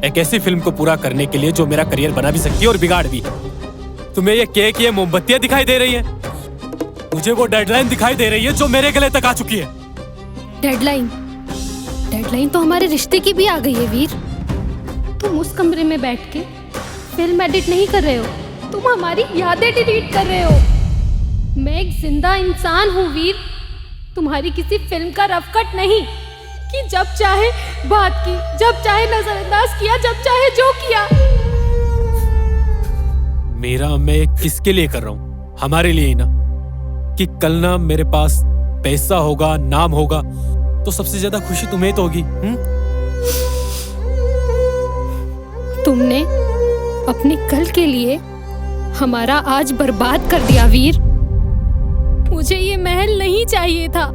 एक ऐसी फिल्म को पूरा करने के लिए जो मेरा करियर बना भी सकती है और बिगाड़ भी। तुम्हें ये केक, ये मोमबत्तियां दिखाई दे रही हैं? मुझे वो डेडलाइन दिखाई दे रही है जो मेरे गले तक आ चुकी है। डेडलाइन तो हमारे रिश्ते की भी आ गई है वीर। तुम उस कमरे में बैठ के फिल्म एडिट नहीं कर रहे हो, तुम हमारी यादें डिलीट कर रहे हो। मैं एक जिंदा इंसान हूँ वीर, तुम्हारी किसी फिल्म का रफ कट नहीं कि जब चाहे बात की, जब चाहे नजरअंदाज किया, जब चाहे जो किया। मेरा मैं किसके लिए कर रहा हूँ? हमारे लिए ही ना। कि कल ना मेरे पास पैसा होगा, नाम होगा, तो सबसे ज्यादा खुशी तुम्हें तो होगी। तुमने अपने कल के लिए हमारा आज बर्बाद कर दिया वीर। मुझे ये महल नहीं चाहिए था।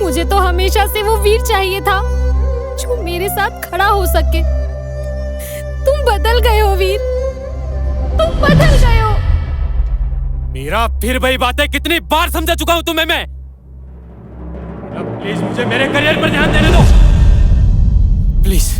मुझे तो हमेशा से वो वीर चाहिए था जो मेरे साथ खड़ा हो सके। तुम बदल गए हो वीर, तुम बदल गए हो। मेरा फिर वही बात है, कितनी बार समझा चुका हूं तुम्हें मैं। प्लीज मुझे मेरे करियर पर ध्यान देने दो, प्लीज।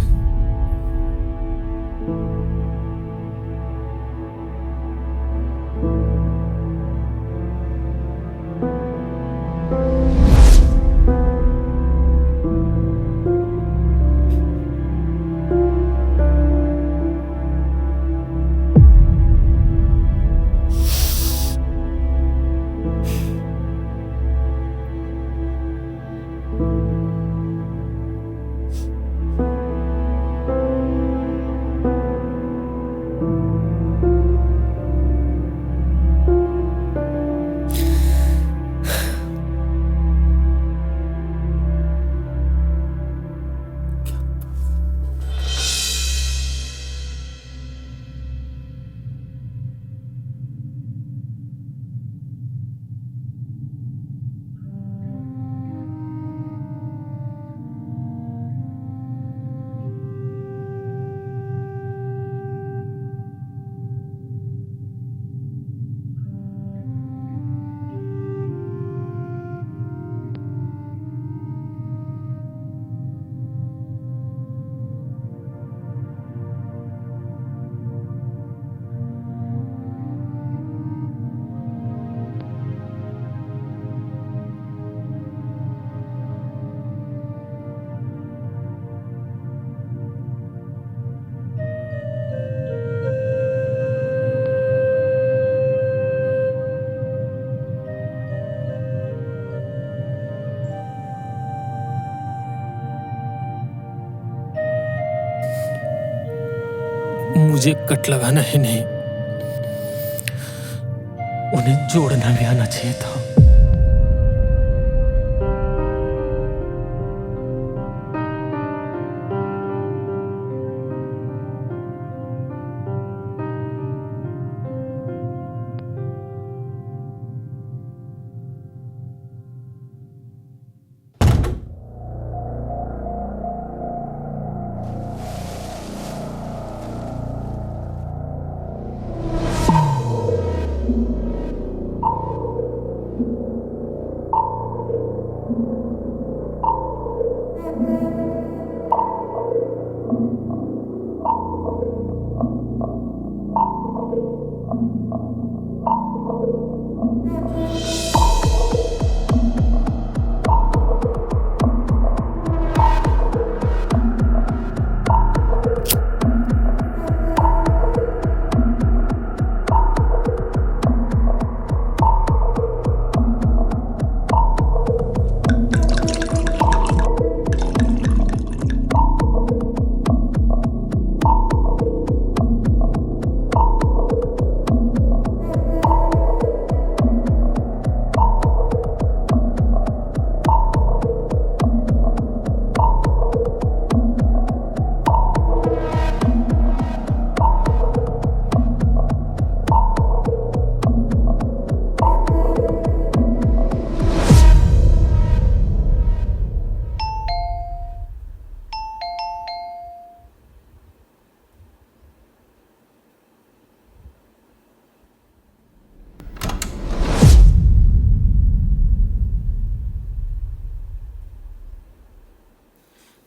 मुझे कट लगाना ही नहीं, उन्हें जोड़ना भी आना चाहिए था।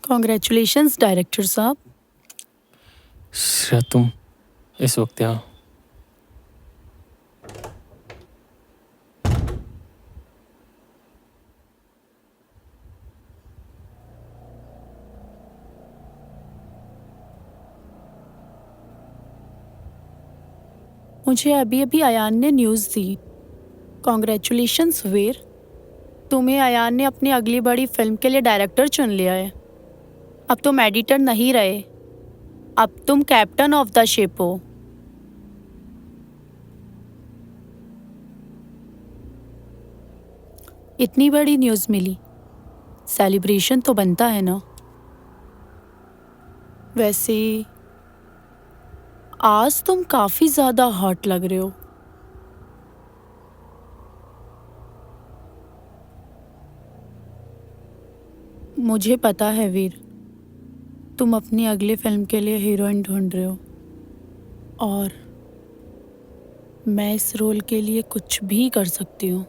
कॉन्ग्रेचुलेशंस डायरेक्टर साहब। श्रेया, तुम इस वक्त यहाँ? मुझे अभी अभी अयान ने न्यूज़ दी। कॉन्ग्रेचुलेशंस वीर, तुम्हें अयान ने अपनी अगली बड़ी फिल्म के लिए डायरेक्टर चुन लिया है। अब तुम एडिटर नहीं रहे, अब तुम कैप्टन ऑफ द शिप हो। इतनी बड़ी न्यूज़ मिली, सेलिब्रेशन तो बनता है ना। वैसे आज तुम काफी ज्यादा हॉट लग रहे हो। मुझे पता है वीर, तुम अपनी अगली फिल्म के लिए हीरोइन ढूंढ रहे हो और मैं इस रोल के लिए कुछ भी कर सकती हूँ।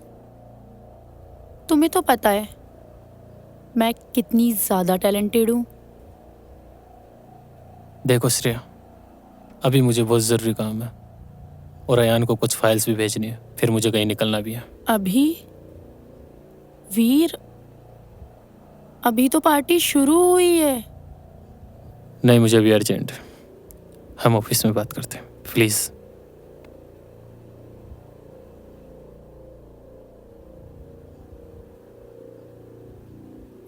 तुम्हें तो पता है मैं कितनी ज्यादा टैलेंटेड हूँ। देखो श्रेया, अभी मुझे बहुत ज़रूरी काम है और अयान को कुछ फाइल्स भी भेजनी है, फिर मुझे कहीं निकलना भी है। अभी वीर, अभी तो पार्टी शुरू हुई है। नहीं, मुझे अभी अर्जेंट है, हम ऑफिस में बात करते हैं प्लीज़।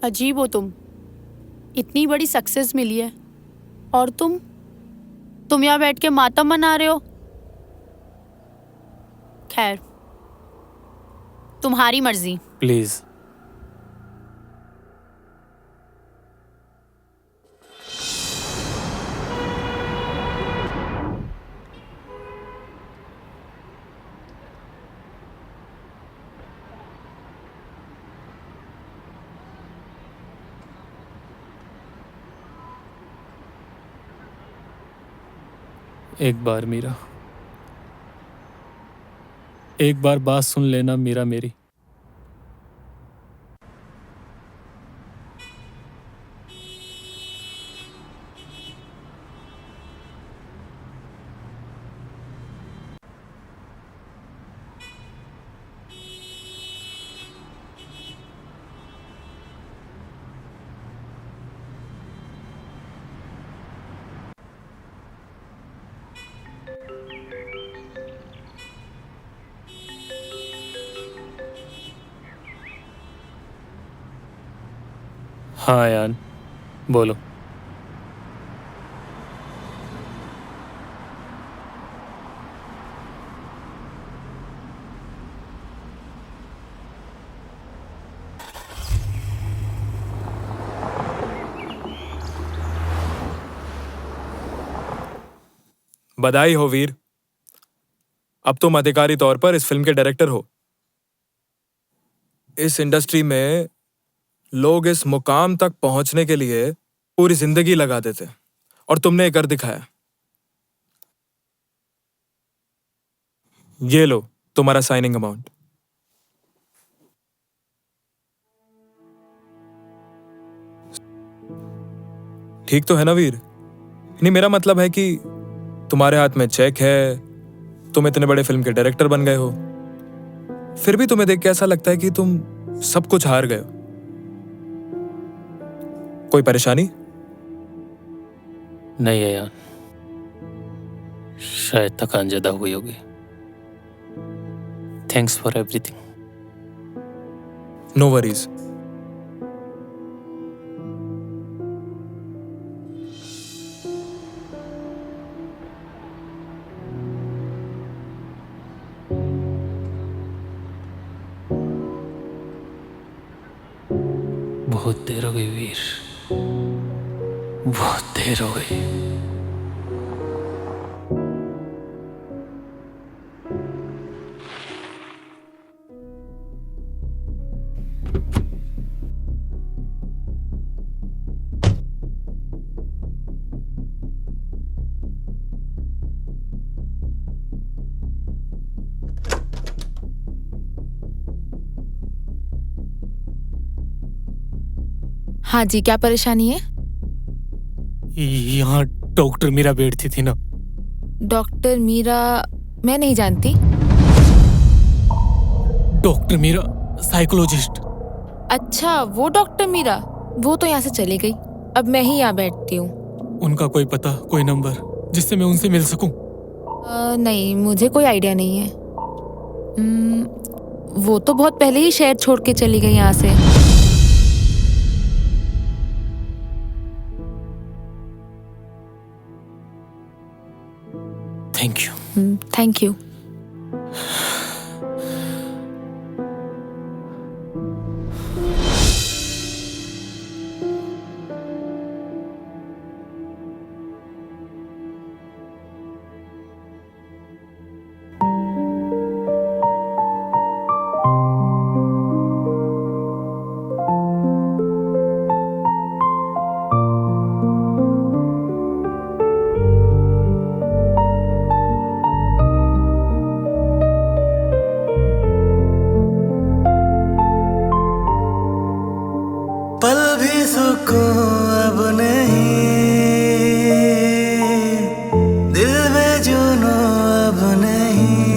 अजीब हो तुम, इतनी बड़ी सक्सेस मिली है और तुम यहाँ बैठ के मातम मना रहे हो। खैर, तुम्हारी मर्जी। प्लीज़। एक बार मीरा, एक बार बात सुन लेना मीरा मेरी। हाँ यान, बोलो। बधाई हो वीर, अब तुम अधिकारी तौर पर इस फिल्म के डायरेक्टर हो। इस इंडस्ट्री में लोग इस मुकाम तक पहुंचने के लिए पूरी जिंदगी लगा देते और तुमने कर दिखाया। ये लो तुम्हारा साइनिंग अमाउंट। ठीक तो है ना वीर? नहीं, मेरा मतलब है कि तुम्हारे हाथ में चेक है, तुम इतने बड़े फिल्म के डायरेक्टर बन गए हो, फिर भी तुम्हें देख के ऐसा लगता है कि तुम सब कुछ हार गए हो। कोई परेशानी? नहीं है यार, शायद थकान ज्यादा हुई होगी। Thanks for everything. No worries. बहुत देर हो गई वीर, बहुत देर हो गई। हाँ जी, क्या परेशानी है? यहाँ डॉक्टर मीरा बैठती थी ना। डॉक्टर मीरा? मैं नहीं जानती। Doctor Meera psychologist. अच्छा, वो डॉक्टर मीरा, वो तो यहाँ से चली गई। अब मैं ही यहाँ बैठती हूँ। उनका कोई पता, कोई नंबर जिससे मैं उनसे मिल सकूं? नहीं, मुझे कोई आइडिया नहीं है। वो तो बहुत पहले ही शहर छोड़ के चली गई यहाँ से। Thank you. Thank you. पल भी सुकून अब नहीं, दिल में जुनून अब नहीं,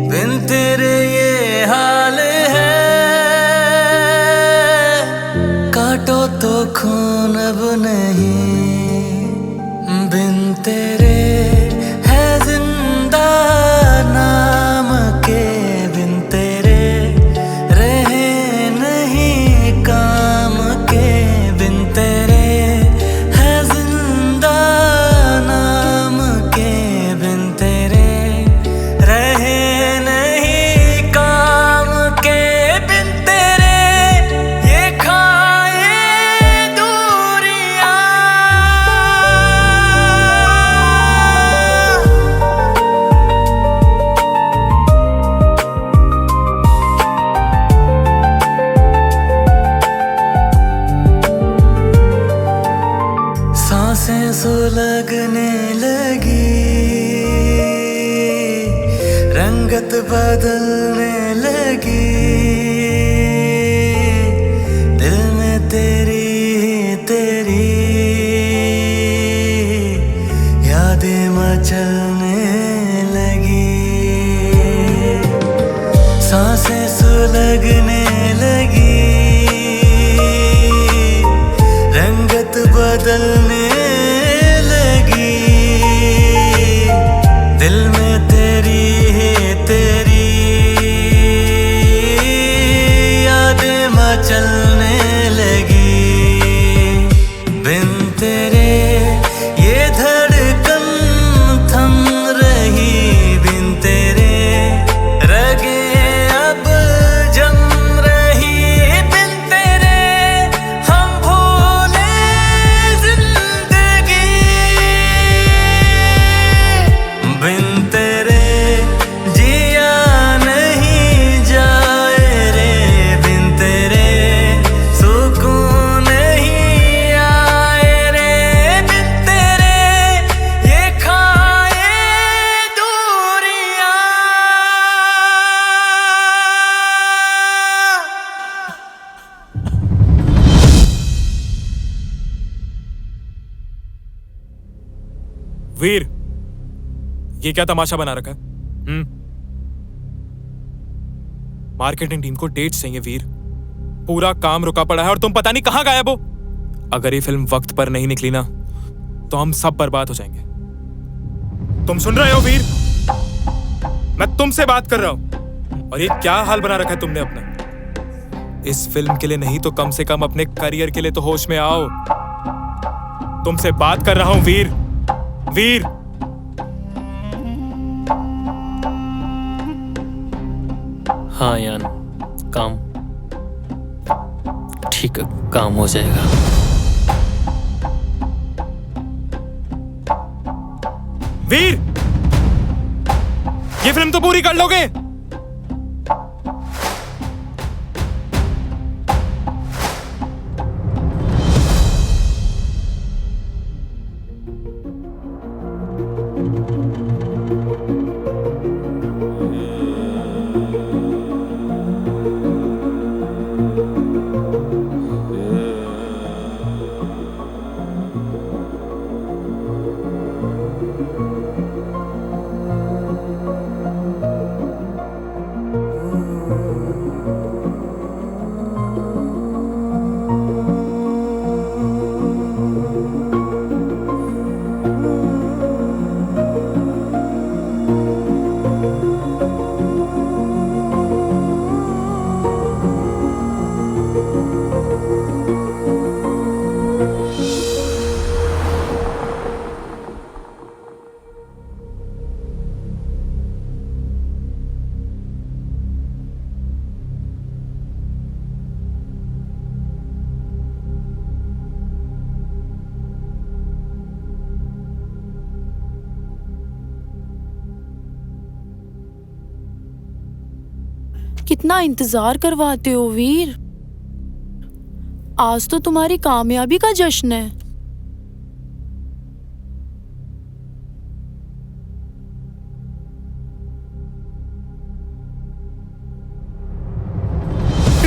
बिन तेरे ये हाल है, काटो तो खून अब नहीं, बिन तेरे है जिंदा नाम के, बिन तेरे रहे नहीं काम के, बिन तेरे है जिंदा नाम के, बिन तेरे रहे नहीं काम के, बिन तेरे ये खाए दूरियां। सांसें सुलगने लगी, रंगत बदलने लगी, दिल में तेरी तेरी यादें मचलने लगी, सांसें सुलगने लगी, रंगत बदलने लगी, दिल में तेरी तेरी यादें मचलने लगी, बिन तेरे ये धड़कन थम रही, बिन तेरे रगे अब जम वीर, ये क्या तमाशा बना रखा है? मार्केटिंग टीम को डेट्स चाहिए वीर। पूरा काम रुका पड़ा है और तुम पता नहीं कहां गायब हो। अगर ये फिल्म वक्त पर नहीं निकली ना तो हम सब बर्बाद हो जाएंगे। तुम सुन रहे हो वीर? मैं तुमसे बात कर रहा हूं। और ये क्या हाल बना रखा है तुमने अपना? इस फिल्म के लिए नहीं तो कम से कम अपने करियर के लिए तो होश में आओ। तुमसे बात कर रहा हूं वीर। वीर, हाँ यान, काम ठीक है, काम हो जाएगा। वीर, ये फिल्म तो पूरी कर लोगे? कितना इंतजार करवाते हो वीर। आज तो तुम्हारी कामयाबी का जश्न है।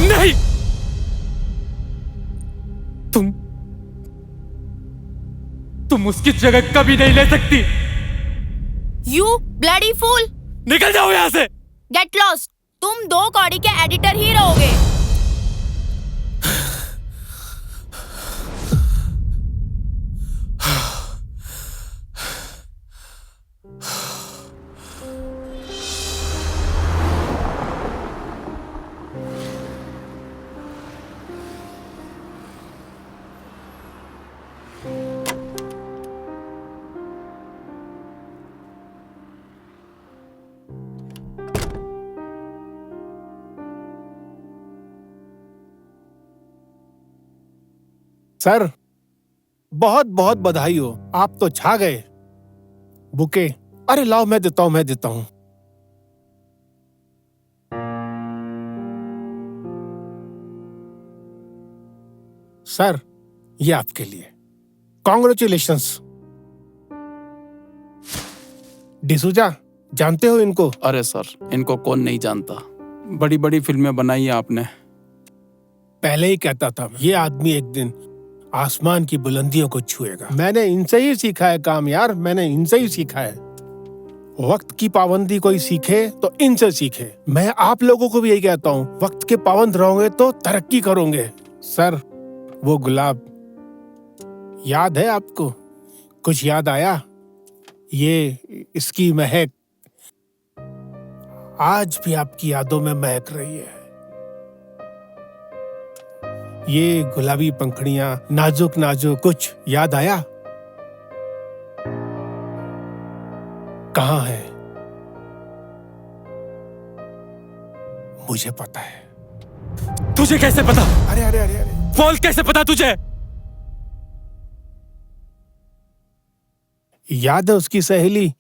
नहीं, तुम उसकी जगह कभी नहीं ले सकती। यू ब्लडी फूल, निकल जाओ यहां से। Get lost. तुम 2 कौड़ी के एडिटर ही रहोगे। सर, बहुत बहुत बधाई हो, आप तो छा गए। बुके, अरे लाओ, मैं देता हूं। सर, ये आपके लिए। कॉन्ग्रेचुलेशंस। डिसूजा, जानते हो इनको? अरे सर, इनको कौन नहीं जानता। बड़ी बड़ी फिल्में बनाई हैं आपने। पहले ही कहता था, ये आदमी एक दिन आसमान की बुलंदियों को छुएगा। मैंने इनसे ही सीखा है काम यार, मैंने इनसे ही सीखा है। वक्त की पाबंदी कोई सीखे तो इनसे सीखे। मैं आप लोगों को भी यही कहता हूँ, वक्त के पाबंद रहोगे तो तरक्की करोगे। सर, वो गुलाब याद है आपको? कुछ याद आया? ये इसकी महक आज भी आपकी यादों में महक रही है। ये गुलाबी पंखड़ियां, नाजुक नाजुक, कुछ याद आया? कहाँ है? मुझे पता है। तुझे कैसे पता? अरे अरे अरे अरे, बोल, कैसे पता तुझे? याद है उसकी सहेली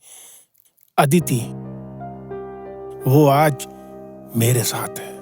अदिति? वो आज मेरे साथ है।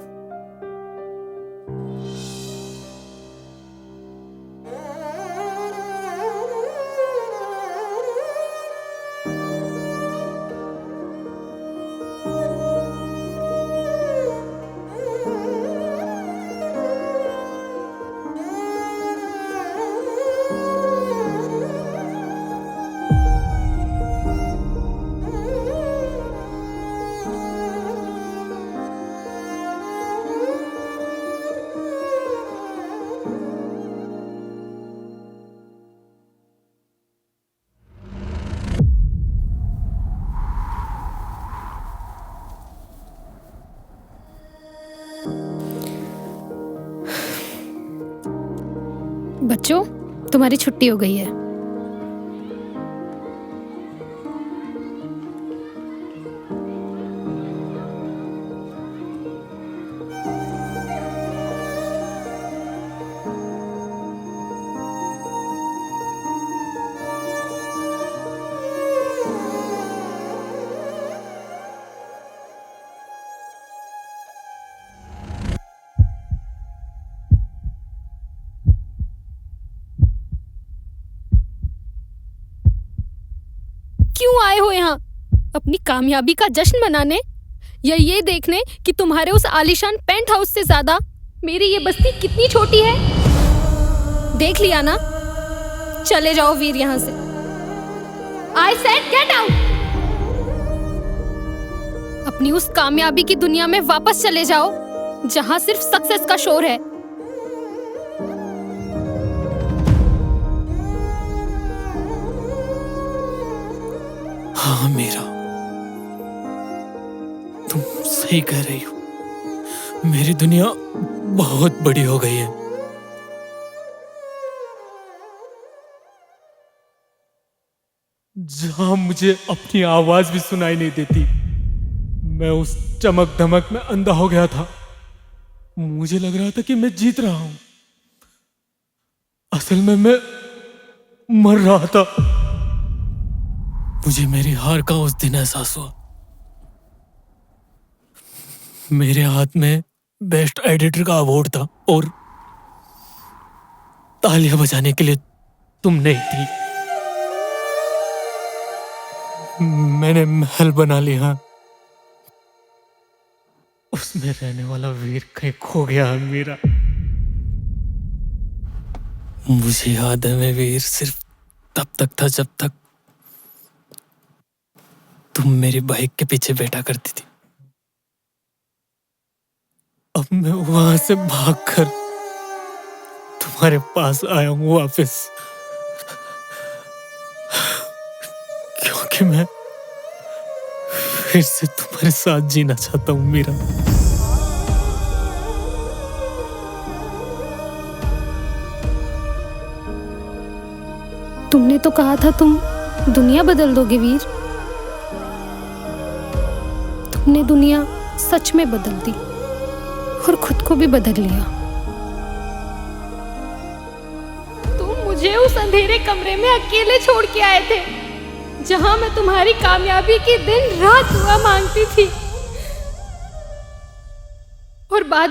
बच्चों, तुम्हारी छुट्टी हो गई है। क्यों आए हो यहाँ? अपनी कामयाबी का जश्न मनाने या ये देखने कि तुम्हारे उस आलीशान पेंट हाउस से ज्यादा मेरी ये बस्ती कितनी छोटी है? देख लिया ना? चले जाओ वीर यहाँ से। I said get out! अपनी उस कामयाबी की दुनिया में वापस चले जाओ जहाँ सिर्फ सक्सेस का शोर है। हाँ मीरा, तुम सही कह रही हो। मेरी दुनिया बहुत बड़ी हो गई है। जहां मुझे अपनी आवाज भी सुनाई नहीं देती, मैं उस चमक धमक में अंधा हो गया था। मुझे लग रहा था कि मैं जीत रहा हूं, असल में मैं मर रहा था। मुझे मेरी हार का उस दिन एहसास हुआ। मेरे हाथ में बेस्ट एडिटर का अवार्ड था और तालियां बजाने के लिए तुम नहीं थी। मैंने महल बना लिया, उसमें रहने वाला वीर कहीं खो गया है मेरा। मुझे याद है मैं वीर सिर्फ तब तक था जब तक तुम मेरी बाइक के पीछे बैठा करती थी। अब मैं वहां से भागकर तुम्हारे पास आया हूं वापस, क्योंकि मैं फिर से तुम्हारे साथ जीना चाहता हूं मीरा। तुमने तो कहा था तुम दुनिया बदल दोगे वीर। तुमने दुनिया सच में बदल दी और खुद को भी बदल लिया। तुम मुझे उस अंधेरे कमरे में अकेले छोड़ के आए थे, जहां मैं तुम्हारी कामयाबी की दिन रात दुआ मांगती थी। और बाद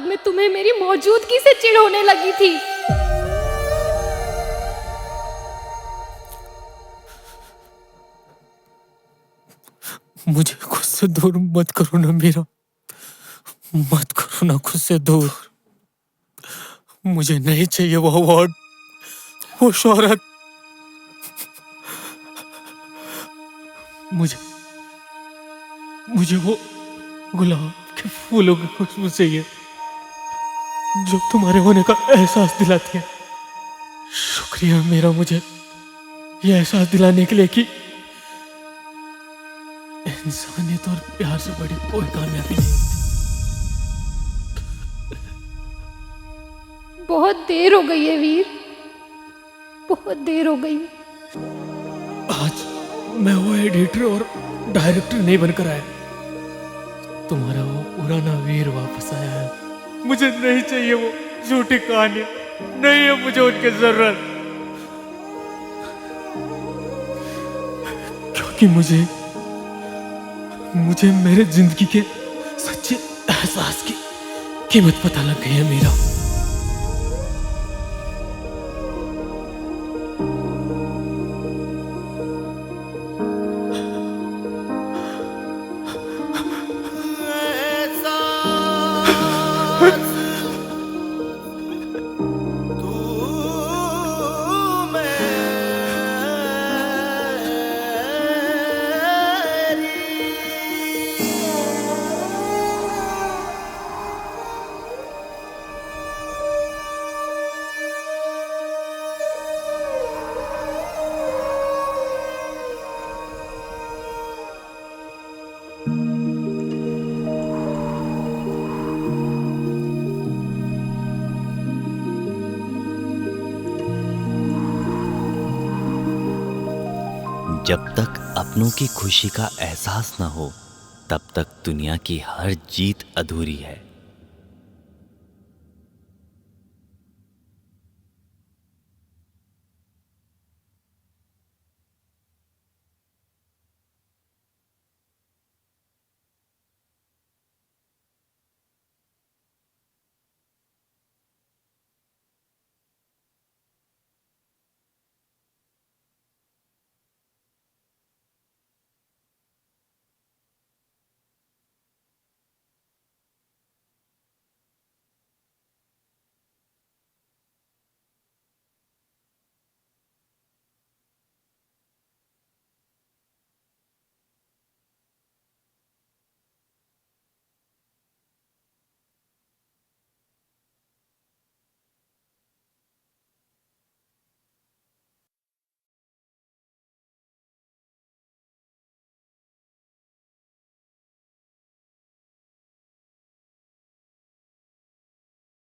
में तुम्हें मेरी मौजूदगी से चिढ़ होने लगी थी। मुझे खुद से दूर मत करो ना मीरा, मत करो ना खुद से दूर। मुझे नहीं चाहिए वो अवार्ड, वो शोहरत। मुझे वो गुलाब के फूलों की खुशबू चाहिए जो तुम्हारे होने का एहसास दिलाती है। शुक्रिया मेरा, मुझे ये एहसास दिलाने के लिए कि इंसानियत और प्यार से बड़ी कोई कामयाबी नहीं होती। बहुत देर हो गई है वीर, बहुत देर हो गई। आज मैं वो एडिटर और डायरेक्टर नहीं बनकर आया, तुम्हारा वो पुराना वीर वापस आया है। मुझे नहीं चाहिए वो झूठी कहानियां, नहीं है मुझे उनकी जरूरत, क्योंकि मुझे मेरे जिंदगी के सच्चे एहसास की कीमत पता लग गई है मीरा। जब तक अपनों की खुशी का एहसास न हो तब तक दुनिया की हर जीत अधूरी है।